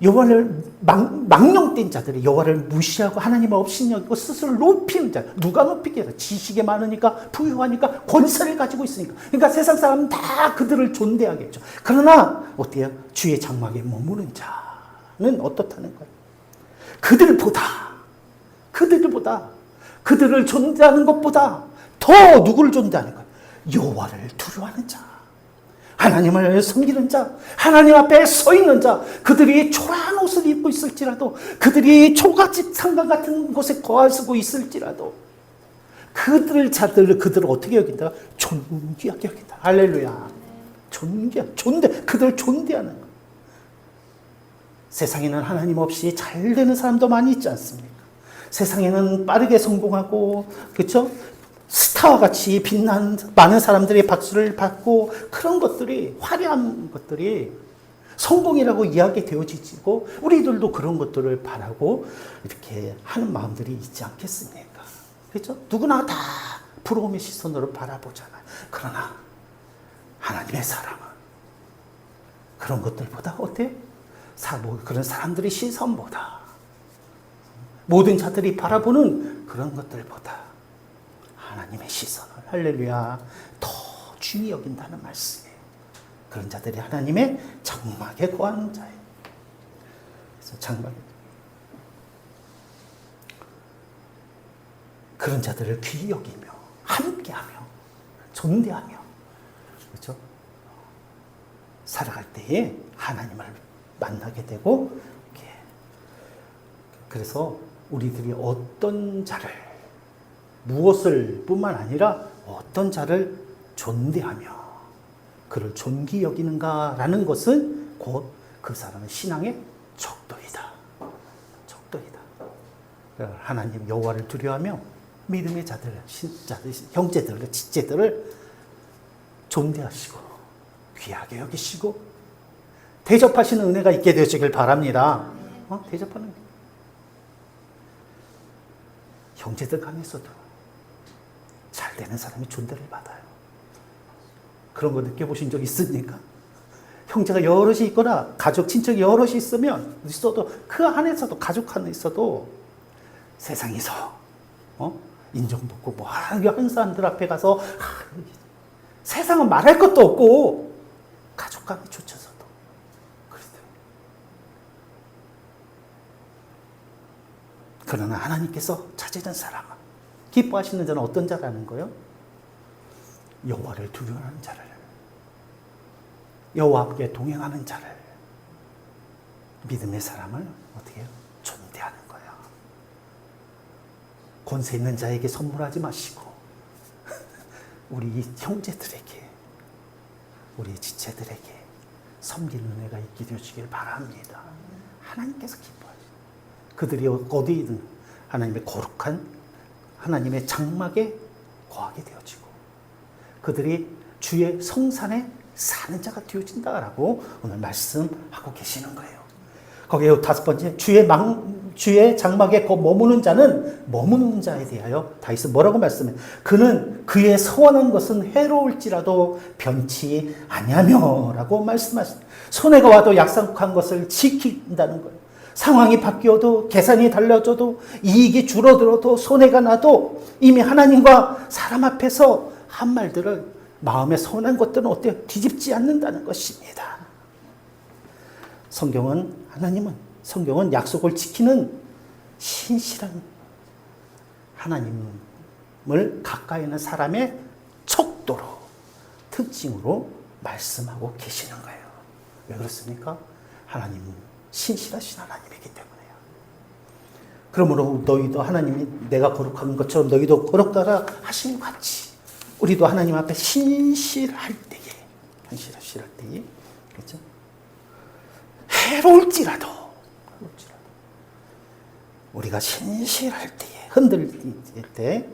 여호와를 망령된 자들이 여호와를 무시하고 하나님을 업신여기고 스스로 높이는 자. 누가 높이게 해요? 지식이 많으니까, 부유하니까, 권세를 가지고 있으니까. 그러니까 세상 사람은 다 그들을 존대하겠죠. 그러나 어때요? 주의 장막에 머무는 자는 어떻다는 거예요? 그들을 존대하는 것보다 더 누구를 존대하는 거예요? 여호와를 두려워하는 자, 하나님을 섬기는 자, 하나님 앞에 서 있는 자. 그들이 초라한 옷을 입고 있을지라도, 그들이 초가집 상가 같은 곳에 거하고 있을지라도 그들을 어떻게 여긴다? 존귀하게 여긴다. 할렐루야. 그들을 존대하는 거. 세상에는 하나님 없이 잘 되는 사람도 많이 있지 않습니까? 세상에는 빠르게 성공하고, 그렇죠? 스타와 같이 빛난 많은 사람들의 박수를 받고, 그런 것들이, 화려한 것들이 성공이라고 이야기되어지고, 우리들도 그런 것들을 바라고 이렇게 하는 마음들이 있지 않겠습니까? 그렇죠? 누구나 다 부러움의 시선으로 바라보잖아요. 그러나 하나님의 사랑은 그런 것들보다 어때요? 그런 사람들의 시선보다, 모든 자들이 바라보는 그런 것들보다 하나님의 시선을, 할렐루야, 더 중히 여긴다는 말씀이에요. 그런 자들이 하나님의 장막에 거하는 자예요. 그래서 장막에 그런 자들을 귀히 여기며 함께하며 존대하며, 그렇죠? 살아갈 때에 하나님을 만나게 되고, 이렇게. 그래서 우리들이 어떤 자를, 무엇을 뿐만 아니라 어떤 자를 존대하며 그를 존귀 여기는가라는 것은 곧 그 사람의 신앙의 척도이다. 하나님 여호와를 두려워하며 믿음의 자들, 형제들을, 지체들을 존대하시고 귀하게 여기시고 대접하시는 은혜가 있게 되시길 바랍니다. 대접하는 게. 형제들 간에서도 잘 되는 사람이 존대를 받아요. 그런 거 느껴보신 적 있습니까? 형제가 여럿이 있거나 가족, 친척이 여럿이 있어도 그 안에서도, 가족 안에 있어도 세상에서 인정받고 뭐 하는 사람들 앞에 가서 세상은 말할 것도 없고 가족 간에 조차서도 그랬어요. 그러나 하나님께서 찾으는 사람은, 기뻐하시는 자는 어떤 자라는 거예요? 여호와를 두려워하는 자를, 여호와 함께 동행하는 자를, 믿음의 사람을 어떻게 해요? 존대하는 거예요. 권세 있는 자에게 선물하지 마시고 우리 형제들에게, 우리 지체들에게 섬기는 은혜가 있게 되시길 바랍니다. 하나님께서 기뻐하시죠. 그들이 어디든 하나님의 거룩한 하나님의 장막에 거하게 되어지고, 그들이 주의 성산에 사는 자가 되어진다라고 오늘 말씀하고 계시는 거예요. 거기에 다섯 번째, 주의 장막에 머무는 자는 머무는 자에 대하여 다윗은 뭐라고 말씀해? 그는 그의 서원한 것은 해로울지라도 변치 아니하며라고 말씀하십니다. 손해가 와도 약속한 것을 지킨다는 거예요. 상황이 바뀌어도 계산이 달라져도 이익이 줄어들어도 손해가 나도 이미 하나님과 사람 앞에서 한 말들을 마음에 서운한 것들은 어때요? 뒤집지 않는다는 것입니다. 성경은 약속을 지키는 신실한 하나님을 가까이 있는 사람의 척도로, 특징으로 말씀하고 계시는 거예요. 왜 그렇습니까? 하나님은 신실하신 하나님이기 때문에요. 그러므로 너희도 하나님이 내가 거룩한 것처럼 너희도 거룩하라 하신 것 같이 우리도 하나님 앞에 신실할 때에 그렇죠? 해로울지라도 우리가 신실할 때에 흔들릴 때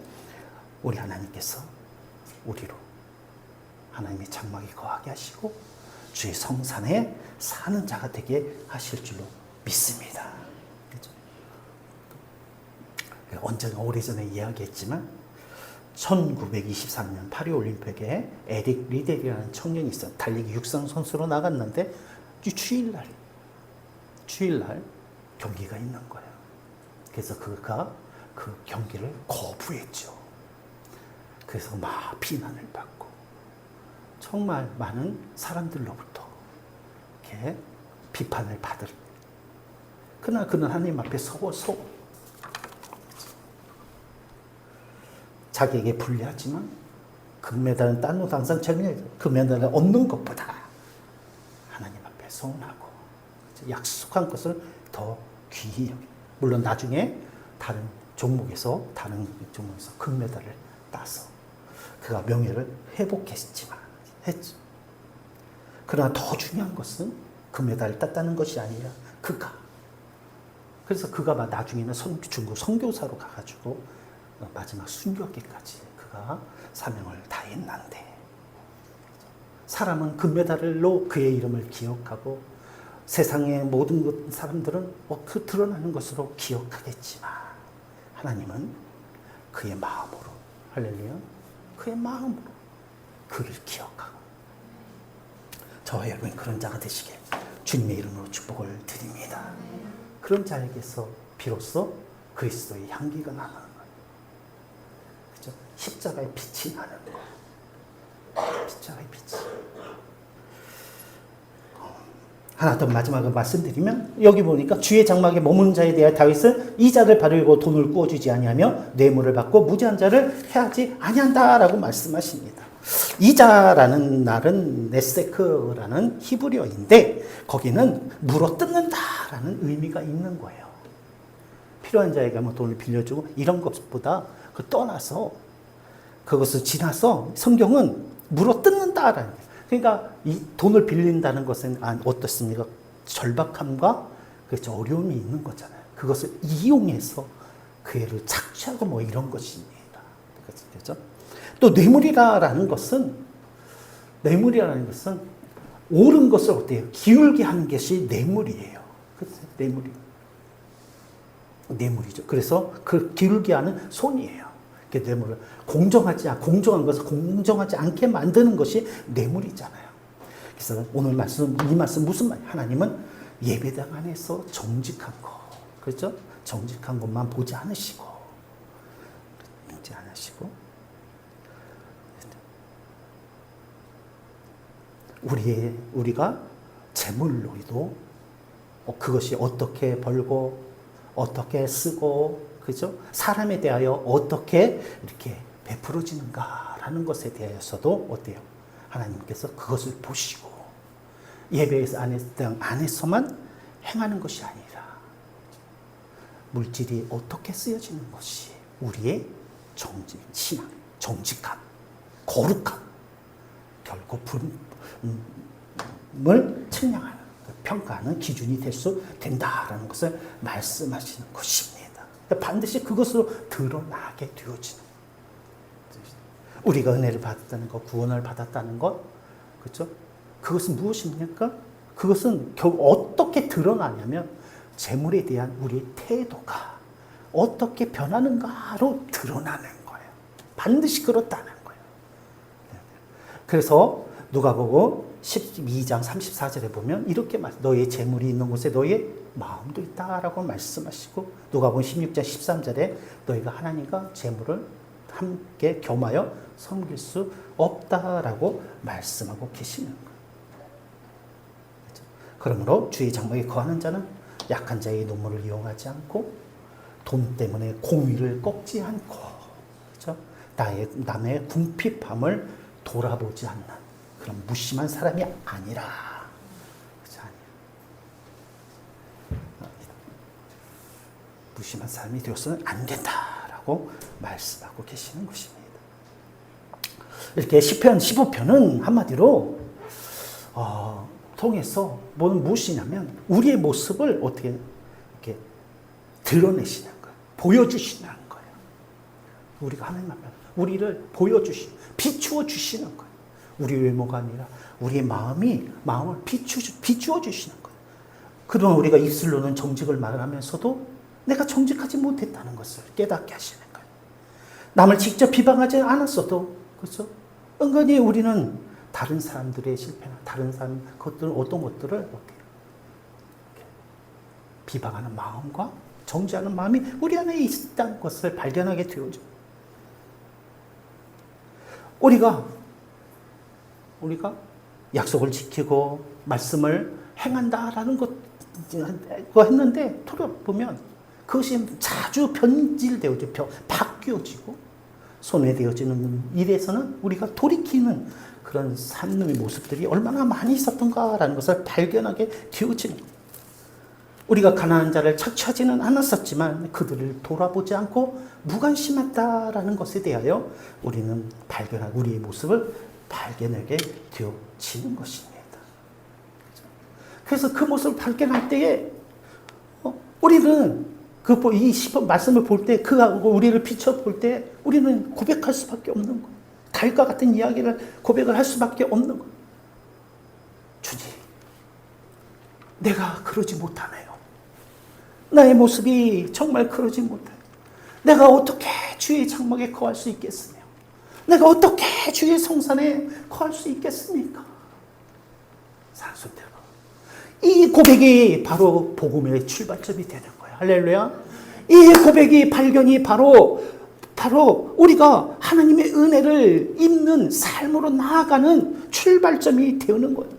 우리 하나님께서 우리로 하나님의 장막에 거하게 하시고 주의 성산에 사는 자가 되게 하실 줄로 믿습니다. 그렇죠? 언젠가 오래전에 이야기했지만 1923년 파리올림픽에 에릭 리델이라는 청년이 있어요. 달리기 육상 선수로 나갔는데 주일날 경기가 있는 거예요. 그래서 그가 그 경기를 거부했죠. 그래서 막 비난을 받고 정말 많은 사람들로부터 이렇게 비판을 받을. 그러나 그는 하나님 앞에 서서 자기에게 불리하지만 금메달은 딴 옷 항상 젊은 금메달을 얻는 것보다 하나님 앞에 서운하고 약속한 것을 더 귀히 여기. 물론 나중에 다른 종목에서 금메달을 따서 그가 명예를 회복했지만 했죠. 그러나 더 중요한 것은 금메달을 땄다는 것이 아니라 그래서 그가 나중에는 중국 선교사로 가가지고 마지막 순교하기까지 그가 사명을 다했는데 사람은 금메달로 그의 이름을 기억하고 세상의 모든 사람들은 그 드러나는 것으로 기억하겠지만 하나님은 그의 마음으로 할렐루야 그의 마음으로 그를 기억하고 저와 여러분 그런 자가 되시길 주님의 이름으로 축복을 드립니다. 그런 자에게서 비로소 그리스도의 향기가 나는 거예요. 그죠? 십자가의 빛이 나는 거예요. 십자가의 빛이. 하나 더 마지막으로 말씀드리면 여기 보니까 주의 장막에 머무는 자에 대하여 다윗은 이자를 바르고 돈을 구워주지 아니하며 뇌물을 받고 무죄한 자를 해하지 아니한다라고 말씀하십니다. 이자라는 말은 네세크라는 히브리어인데 거기는 물어뜯는다라는 의미가 있는 거예요. 필요한 자에게 돈을 빌려주고 이런 것보다 떠나서 그것을 지나서 성경은 물어뜯는다라는 거예요. 그러니까 이 돈을 빌린다는 것은 어떻습니까? 절박함과 그렇죠. 어려움이 있는 거잖아요. 그것을 이용해서 그 애를 착취하고 이런 것입니다. 그렇죠? 또 뇌물이라는 것은 옳은 것을 어때요? 기울게 하는 것이 뇌물이에요. 그렇죠? 뇌물이죠. 그래서 그 기울게 하는 손이에요. 뇌물을 공정한 것을 공정하지 않게 만드는 것이 뇌물이잖아요. 그래서 오늘 이 말씀 무슨 말이에요? 하나님은 예배당 안에서 정직한 거, 그렇죠? 정직한 것만 보지 않으시고, 우리가 재물놀이도 그것이 어떻게 벌고 어떻게 쓰고 그죠? 사람에 대하여 어떻게 이렇게 베풀어지는가라는 것에 대해서도 어때요? 하나님께서 그것을 보시고 예배 안에서만 행하는 것이 아니라 물질이 어떻게 쓰여지는 것이 우리의 신앙, 정직함, 거룩함, 결국 을 측량하는, 평가하는 기준이 될 수 된다라는 것을 말씀하시는 것입니다. 반드시 그것으로 드러나게 되어지는 우리가 은혜를 받았다는 것, 구원을 받았다는 것, 그렇죠? 그것은 무엇입니까? 그것은 어떻게 드러나냐면 재물에 대한 우리의 태도가 어떻게 변하는가로 드러나는 거예요. 반드시 그렇다는 거예요. 그래서 누가복음 12장 34절에 보면 이렇게 너의 재물이 있는 곳에 너의 마음도 있다라고 말씀하시고, 누가복음 16장 13절에 너희가 하나님과 재물을 함께 겸하여 섬길 수 없다라고 말씀하고 계시는 거예요. 그러므로 주의 장막에 거하는 자는 약한 자의 눈물을 이용하지 않고 돈 때문에 공의를 꺾지 않고, 그렇죠? 남의 궁핍함을 돌아보지 않는 그런 무심한 사람이 아니라, 그렇죠? 무심한 사람이 되어서는 안 된다라고 말씀하고 계시는 것입니다. 이렇게 시편 15편은 한마디로 통해서 무엇이냐면 우리의 모습을 어떻게 이렇게 드러내시는 거예요. 보여주시는 거예요. 우리가 하나님 앞에 우리를 비추어 주시는 거예요. 우리 외모가 아니라 우리의 마음을 비추어 주시는 거예요. 그동안 우리가 입술로는 정직을 말하면서도 내가 정직하지 못했다는 것을 깨닫게 하시는 거예요. 남을 직접 비방하지 않았어도, 그렇죠? 은근히 우리는 다른 사람들의 실패나 다른 사람 어떤 것들을 어떻게 비방하는 마음과 정죄하는 마음이 우리 안에 있다는 것을 발견하게 되어져. 우리가 약속을 지키고 말씀을 행한다라는 거 했는데 돌아보면 그것이 자주 변질되어지고 바뀌어지고 손해되어지는 일에서는 우리가 돌이키는 그런 삶의 모습들이 얼마나 많이 있었던가라는 것을 발견하게 되어지는 거예요. 우리가 가난한 자를 착취하지는 않았었지만 그들을 돌아보지 않고 무관심했다라는 것에 대하여 우리는 우리의 모습을 발견하게 되어지는 것입니다. 그래서 그 모습을 발견할 때에 우리는 이 말씀을 볼 때, 우리를 비춰볼 때 우리는 고백할 수밖에 없는 거예요. 달과 같은 이야기를 고백을 할 수밖에 없는 거예요. 주님, 내가 그러지 못하네요. 나의 모습이 정말 그러지 못해요. 내가 어떻게 주의 장막에 거할 수 있겠으며, 내가 어떻게 주의 성산에 거할 수 있겠습니까? 사랑스럽다. 이 고백이 바로 복음의 출발점이 되는 거예요. 할렐루야. 이 고백이 발견이 바로 우리가 하나님의 은혜를 입는 삶으로 나아가는 출발점이 되는 거예요.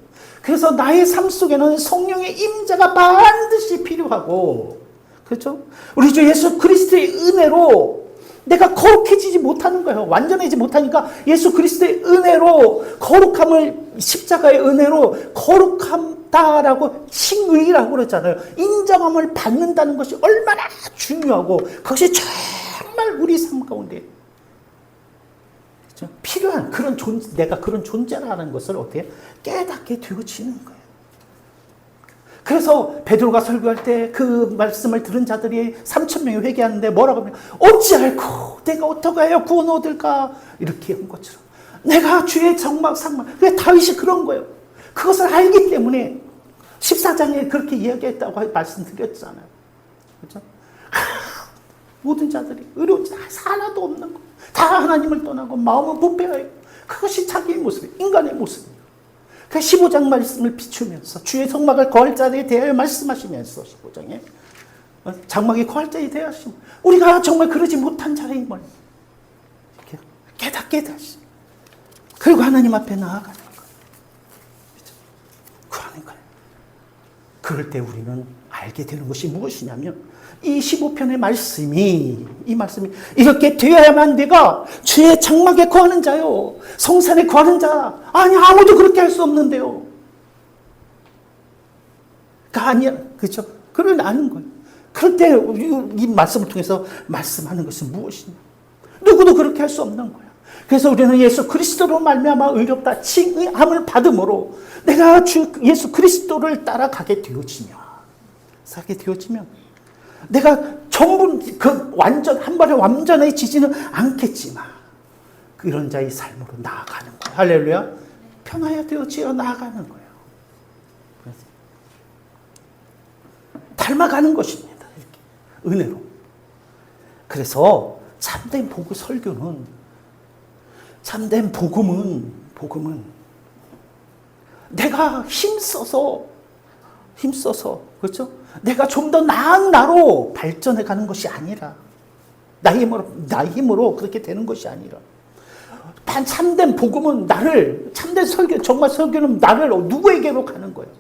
그래서 나의 삶 속에는 성령의 임재가 반드시 필요하고, 그렇죠? 우리 주 예수 그리스도의 은혜로 내가 거룩해지지 못하는 거예요. 완전해지지 못하니까 예수 그리스도의 은혜로 거룩함을, 십자가의 은혜로 거룩함다라고 칭의라고 그러잖아요. 인정함을 받는다는 것이 얼마나 중요하고 그것이 정말 우리 삶 가운데 필요한 그런 내가 그런 존재라는 것을 어떻게 깨닫게 되어지는 거예요. 그래서 베드로가 설교할 때 그 말씀을 들은 자들이 3,000명이 회개하는데 뭐라고 하면, 어찌알고 내가 어떻게 하여 구원 얻을까, 이렇게 한 것처럼 내가 주의 정막 상막, 왜 다윗이 그런 거예요. 그것을 알기 때문에 14장에 그렇게 이야기했다고 말씀드렸잖아요. 그렇죠? 모든 자들이 의로운 자 하나도 없는 거, 다 하나님을 떠나고 마음은 부패하여, 그것이 자기의 모습이에요. 인간의 모습이에요. 그 15장 말씀을 비추면서 주의 성막을 거할 자에 대하여 말씀하시면서 15장에 장막이 거할 자에 대하여 우리가 정말 그러지 못한 자임을 이렇게 깨닫게 되시. 그리고 하나님 앞에 나아가는 거예요. 그러는 거예요. 그럴 때 우리는 알게 되는 것이 무엇이냐면, 이 15편의 말씀이 이렇게 되어야만 내가 주의 장막에 거하는 자요, 성산에 거하는 자, 아니 아무도 그렇게 할 수 없는데요. 아니야, 그렇죠? 그걸 아는 거예요. 그럴 때 이 말씀을 통해서 말씀하는 것은 무엇이냐? 누구도 그렇게 할 수 없는 거예요. 그래서 우리는 예수 그리스도로 말미암아 의롭다 칭의함을 받음으로 내가 예수 그리스도를 따라가게 되어지면 내가 전부 한 번에 완전해지지는 않겠지만 그런 자의 삶으로 나아가는 거예요. 할렐루야. 변화되어지어 나아가는 거예요. 그래서 닮아가는 것입니다. 이렇게 은혜로. 그래서 참된 복음 설교는, 참된 복음은 내가 힘써서 그렇죠? 내가 좀 더 나은 나로 발전해 가는 것이 아니라, 나의 힘으로 그렇게 되는 것이 아니라, 참된 복음은 참된 설교, 정말 설교는 나를 누구에게로 가는 거예요?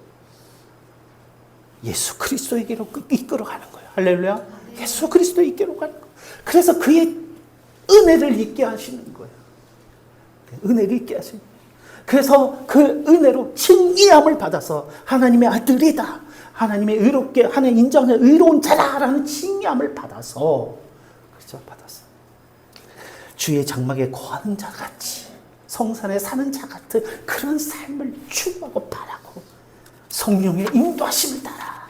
예수 그리스도에게로 이끌어가는 거예요. 할렐루야. 예수 그리스도에게로 가는 거예요. 그래서 그의 은혜를 잊게 하시는 거예요. 은혜를 잊게 하시는 거예요. 그래서 그 은혜로 칭의함을 받아서 하나님의 아들이다, 하나님의 의롭게 하나님 인정하는 의로운 자라라는 칭의함을 받아서, 그렇죠? 받았어. 주의 장막에 거하는 자 같이, 성산에 사는 자 같은 그런 삶을 추구하고 바라고 성령의 인도하심을 따라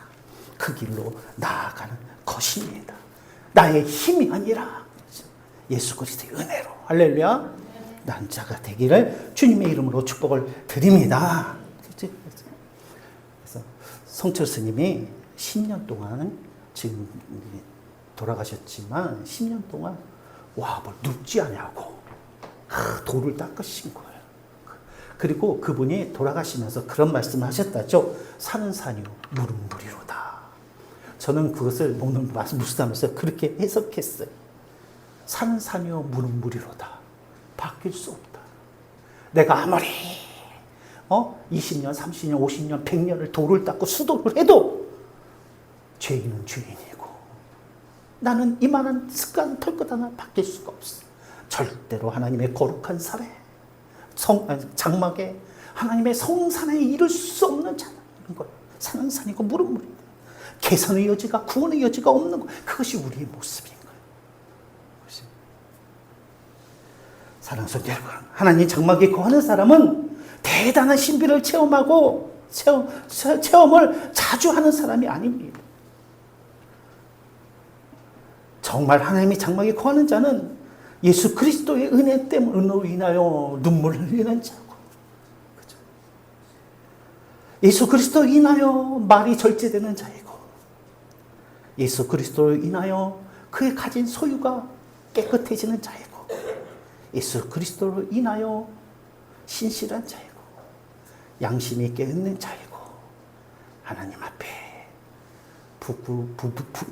그 길로 나아가는 것입니다. 나의 힘이 아니라 예수 그리스도의 은혜로. 할렐루야. 난 자가 되기를 주님의 이름으로 축복을 드립니다. 그래서 성철 스님이 10년 동안, 지금 돌아가셨지만 10년 동안 뭘 눕지 않냐고 돌을 닦으신 거예요. 그리고 그분이 돌아가시면서 그런 말씀을 하셨다죠. 산은 산이요 물은 물이로다. 저는 그것을 오늘 묵상하면서 그렇게 해석했어요. 산은 산이요 물은 물이로다. 바뀔 수 없다. 내가 아무리 20년, 30년, 50년, 100년을 돌을 닦고 수도를 해도 죄인은 죄인이고, 나는 이만한 습관 털것 하나 바뀔 수가 없어. 절대로 하나님의 거룩한 산에, 장막에, 하나님의 성산에 이룰 수 없는 자는 거예요. 산은 산이고 물은 물이다. 개선의 여지가, 구원의 여지가 없는 거. 그것이 우리의 모습인 거예요. 사랑하는 성도 여러분, 하나님 장막에 거하는 사람은 대단한 신비를 체험을 자주 하는 사람이 아닙니다. 정말 하나님이 장막에 거하는 자는 예수 그리스도의 은혜 때문으로 인하여 눈물을 흘리는 자고, 그렇죠? 예수 그리스도로 인하여 말이 절제되는 자이고, 예수 그리스도로 인하여 그의 가진 소유가 깨끗해지는 자이고, 예수 그리스도로 인하여 신실한 자이고, 양심이 깨어있는 자이고, 하나님 앞에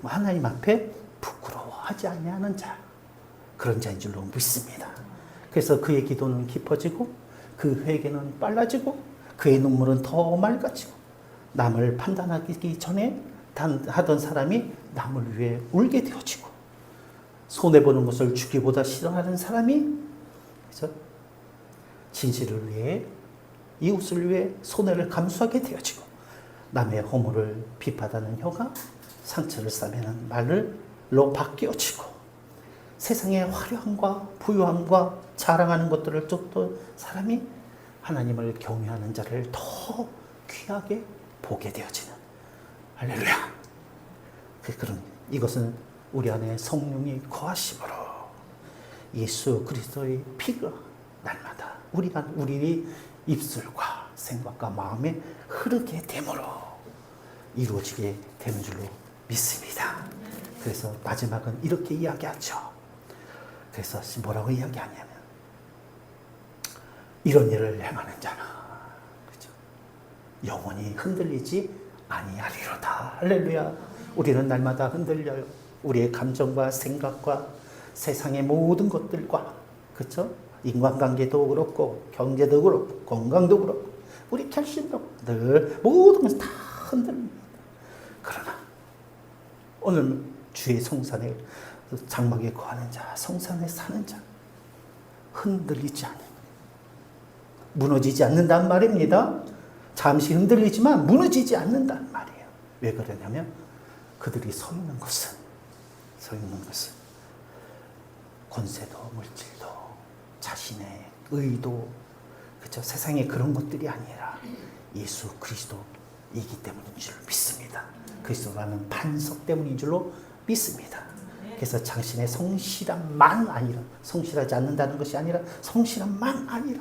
하나님 앞에 부끄러워하지 아니하는 자, 그런 자인 줄로 믿습니다. 그래서 그의 기도는 깊어지고, 그 회개는 빨라지고, 그의 눈물은 더 맑아지고, 남을 판단하기 전에 하던 사람이 남을 위해 울게 되어지고, 손해보는 것을 주기보다 싫어하는 사람이, 그래서 진실을 위해, 이웃을 위해 손해를 감수하게 되어지고, 남의 허물을 비판하는 혀가 상처를 싸매는 말로 바뀌어지고, 세상의 화려함과 부유함과 자랑하는 것들을 쫓던 사람이 하나님을 경외하는 자를 더 귀하게 보게 되어지는, 할렐루야. 이것은 우리 안에 성령이 거하심으로 예수 그리스도의 피가 날마다 우리 입술과 생각과 마음에 흐르게 됨으로 이루어지게 되는 줄로 믿습니다. 그래서 마지막은 이렇게 이야기하죠. 그래서 뭐라고 이야기하냐면, 이런 일을 행하는 자는, 그렇죠? 영원히 흔들리지 아니하리로다. 할렐루야. 우리는 날마다 흔들려요. 우리의 감정과 생각과 세상의 모든 것들과, 그렇죠? 인간관계도 그렇고, 경제도 그렇고, 건강도 그렇고, 우리 결심도 늘 모든 것이 다 흔들립니다. 그러나 오늘 주의 성산에, 장막에 거하는 자, 성산에 사는 자, 흔들리지 않는, 무너지지 않는단 말입니다. 잠시 흔들리지만 무너지지 않는단 말이에요. 왜 그러냐면 그들이 서 있는 것은 권세도 물질도 자신의 의도, 그렇죠? 세상에 그런 것들이 아니라 예수 그리스도이기 때문인 줄 믿습니다. 그리스도라는 반석 때문인 줄로 믿습니다. 그래서 자신의 성실함만 아니라, 성실하지 않는다는 것이 아니라 성실함만 아니라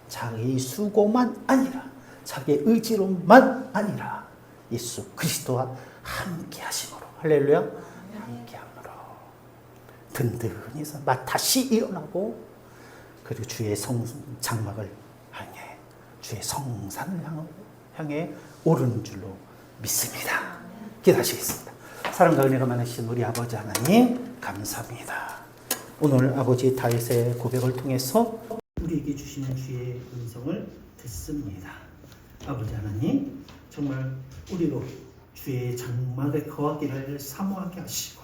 자기 수고만 아니라 자기의 의지로만 아니라 예수 그리스도와 함께 하심으로 할렐루야 함께 함으로 든든히 해서 다시 일어나고 그리고 주의 장막을 향해 주의 성산을 향해 오르는 줄로 믿습니다. 기도하시겠습니다. 사랑과 은혜가 많으신 우리 아버지 하나님 감사합니다. 오늘 아버지 다윗의 고백을 통해서 우리에게 주시는 주의 음성을 듣습니다. 아버지 하나님 정말 우리로 주의 장막에 거하기를 사모하게 하시고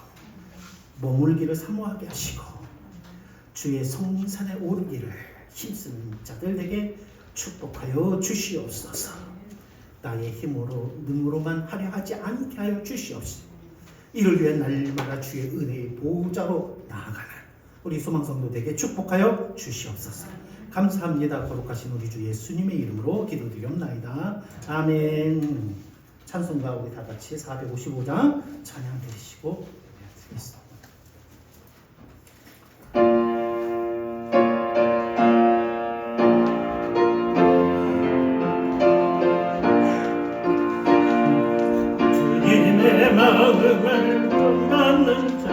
머물기를 사모하게 하시고 주의 성산에 오르기를 힘쓰는 자들에게 축복하여 주시옵소서. 나의 힘으로 능으로만 하려 하지 않게 하여 주시옵소서. 이를 위해 날마다 주의 은혜의 보호자로 나아가는 우리 소망성도들에게 축복하여 주시옵소서. 감사합니다. 거룩하신 우리 주 예수님의 이름으로 기도드리옵나이다. 아멘. 찬송가 우리 다 같이 455장 찬양 드리시고 드리겠습니다. 주님의 마음을 본받는 자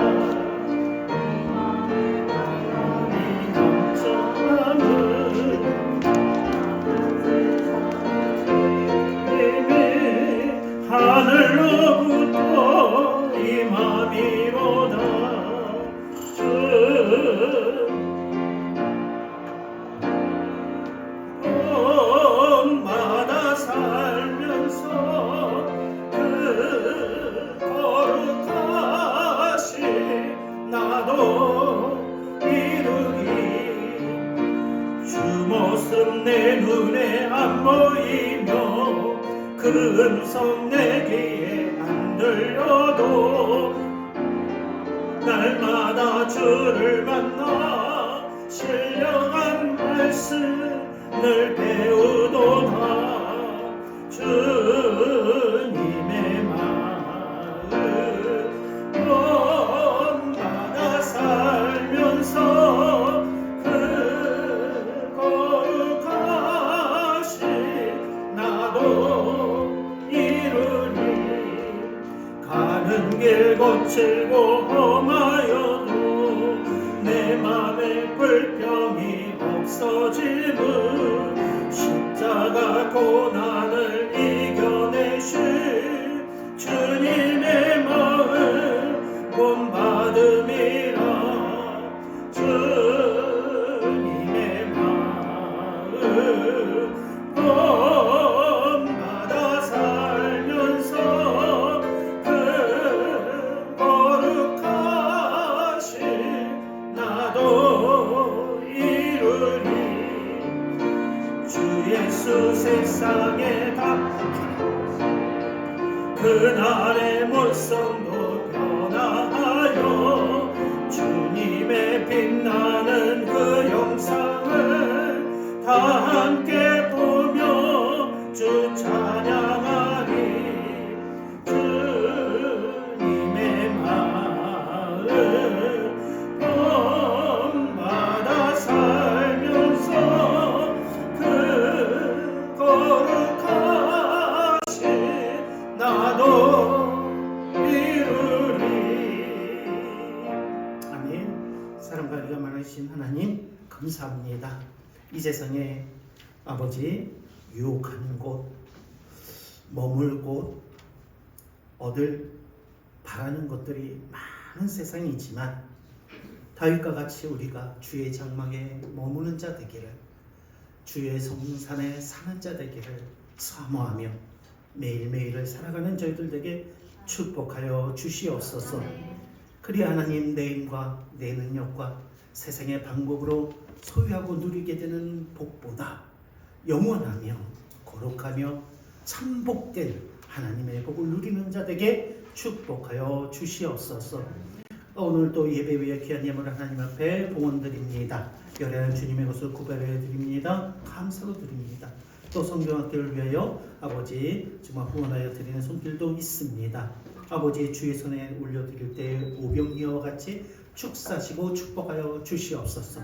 하늘로부터 임함이로다. 본받아 살면서 그 거룩하신 나도 이루기 주 모습 내 눈에 안 보이며 그 음성 내 귀에 안 들려도 날마다 주를 만나 신령한 말씀을 배우도다. 주님의 마음 본받아 살면서 그 거룩하신 나도 이루니 가는 길 거칠고 험하여도 내 맘에 불평이 없어짐은 십자가 고난을 이겨내신 주님의 마음 본받음이라. 주님의 마음 본받아 살면서 그 거룩하신 나도 이루니 주 예수 세상에 그날의 모성도 변화하여 주님의 빛나는 그 영상을 다 함께 보며 주 찬양하리. 주님의 마음 본받아 살면서 그 거룩하신 나도 이루리. 아멘. 사랑과 은혜가 많으신 하나님 감사합니다. 이 세상에 아버지 유혹하는 곳, 머물 곳, 얻을 바라는 것들이 많은 세상이지만 다윗과 같이 우리가 주의 장막에 머무는 자 되기를, 주의 성산에 사는 자 되기를 사모하며 매일매일을 살아가는 저희들에게 축복하여 주시옵소서. 그리하 하나님 내 힘과 내 능력과 세상의 방법으로 소유하고 누리게 되는 복보다 영원하며 거룩하며 참복된 하나님의 복을 누리는 자에게 축복하여 주시옵소서. 오늘도 예배 위에 귀한 예물 하나님 앞에 봉헌드립니다. 열애한 주님의 것을 구별해 드립니다. 감사로 드립니다. 또 성경학교를 위하여 아버지 정말 후원하여 드리는 손길도 있습니다. 아버지 주의 손에 올려드릴 때 오병이와 같이 축사시고 축복하여 주시옵소서.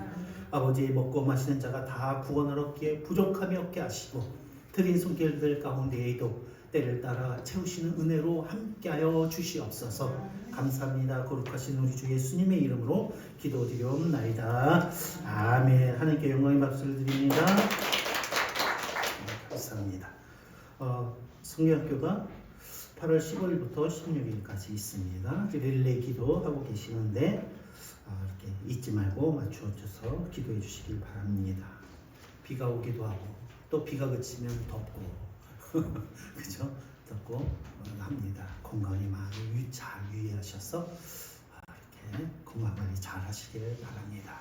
아버지 먹고 마시는 자가 다 구원을 얻기에 부족함이 없게 하시고 드린 손길들 가운데에도 때를 따라 채우시는 은혜로 함께하여 주시옵소서. 감사합니다. 거룩하신 우리 주 예수님의 이름으로 기도드리옵나이다. 아멘. 하나님께 영광의 박수를 드립니다. 감사합니다. 성경학교가 8월 15일부터 16일까지 있습니다. 릴레이 기도하고 계시는데 이렇게 잊지 말고 맞추어줘서 기도해 주시길 바랍니다. 비가 오기도 하고 또 비가 그치면 덥고 그죠? 덥고 합니다. 건강에 많이 잘 유의하셔서 이렇게 건강 관리 잘 하시길 바랍니다.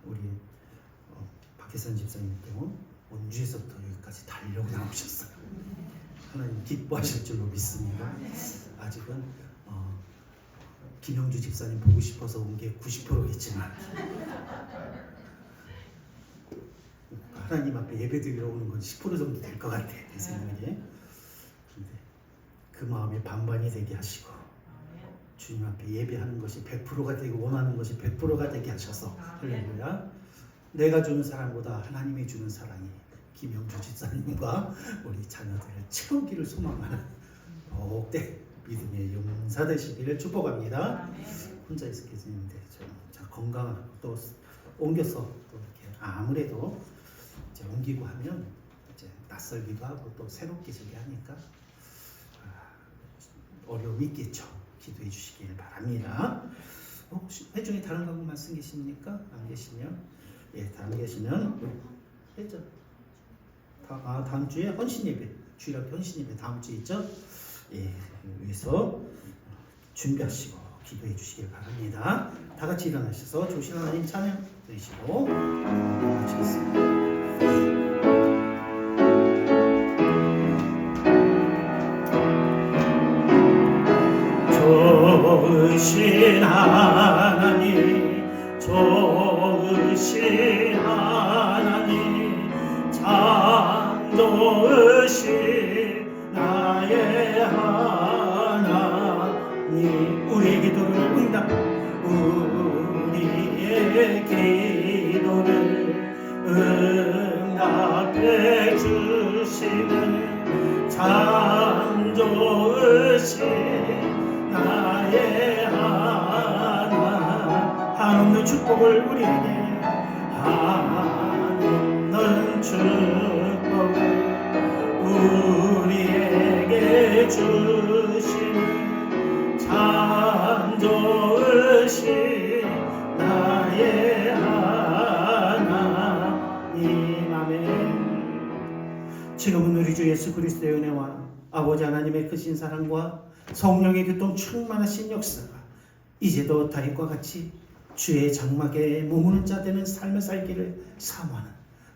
우리 박혜선 집사님도 원주에서부터 여기까지 달려고 나오셨어요. 하나님 기뻐하실 줄로 믿습니다. 아직은 김영주 집사님 보고 싶어서 온 게 90%겠지만 하나님 앞에 예배드리러 오는 건 10% 정도 될 것 같아, 내 생각에. 근데 그 마음이 반반이 되게 하시고 주님 앞에 예배하는 것이 100%가 되고 원하는 것이 100%가 되게 하셔서 할렐루야. 내가 주는 사랑보다 하나님이 주는 사랑이 김영주 집사님과 우리 자녀들을 채우기를 소망하는 복된 믿음의 용사 되시기를 축복합니다. 혼자 있을 계시는데 건강하고 또 옮겨서 또 이렇게 아무래도 이제 옮기고 하면 이제 낯설기도 하고 또 새롭게 저기 하니까 어려움이 있겠죠. 기도해 주시길 바랍니다. 혹시 회중에 다른 과목 말씀 계십니까? 안 계시면 다안 계시면 했죠. 다음 주에 헌신 예배, 주일학교 헌신 예배 다음 주에 있죠. 위해서 준비하시고 기도해 주시길 바랍니다. 다 같이 일어나셔서 조신 하나님 찬양 드리시고 마치겠습니다. 좋으신 하나님, 좋으신 하나님, 참 좋으신 나의 하나님, 우리의 기도를 응답해 주시는 참 좋으신 나의 하나, 한없는 축복을 우리에게, 한없는 축복을 우리에게 주시는 참 좋으신 나의 하나님. 아멘. 지금은 우리 주 예수 그리스도의 은혜와 아버지 하나님의 크신 사랑과 성령의 교통 충만하신 역사가 이제도 다윗과 같이 주의 장막에 머무는 자 되는 삶을 살기를 사모하는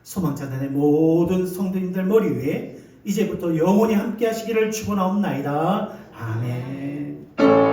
소망자단의 모든 성도님들 머리 위에 이제부터 영원히 함께 하시기를 축원하옵나이다. 아멘.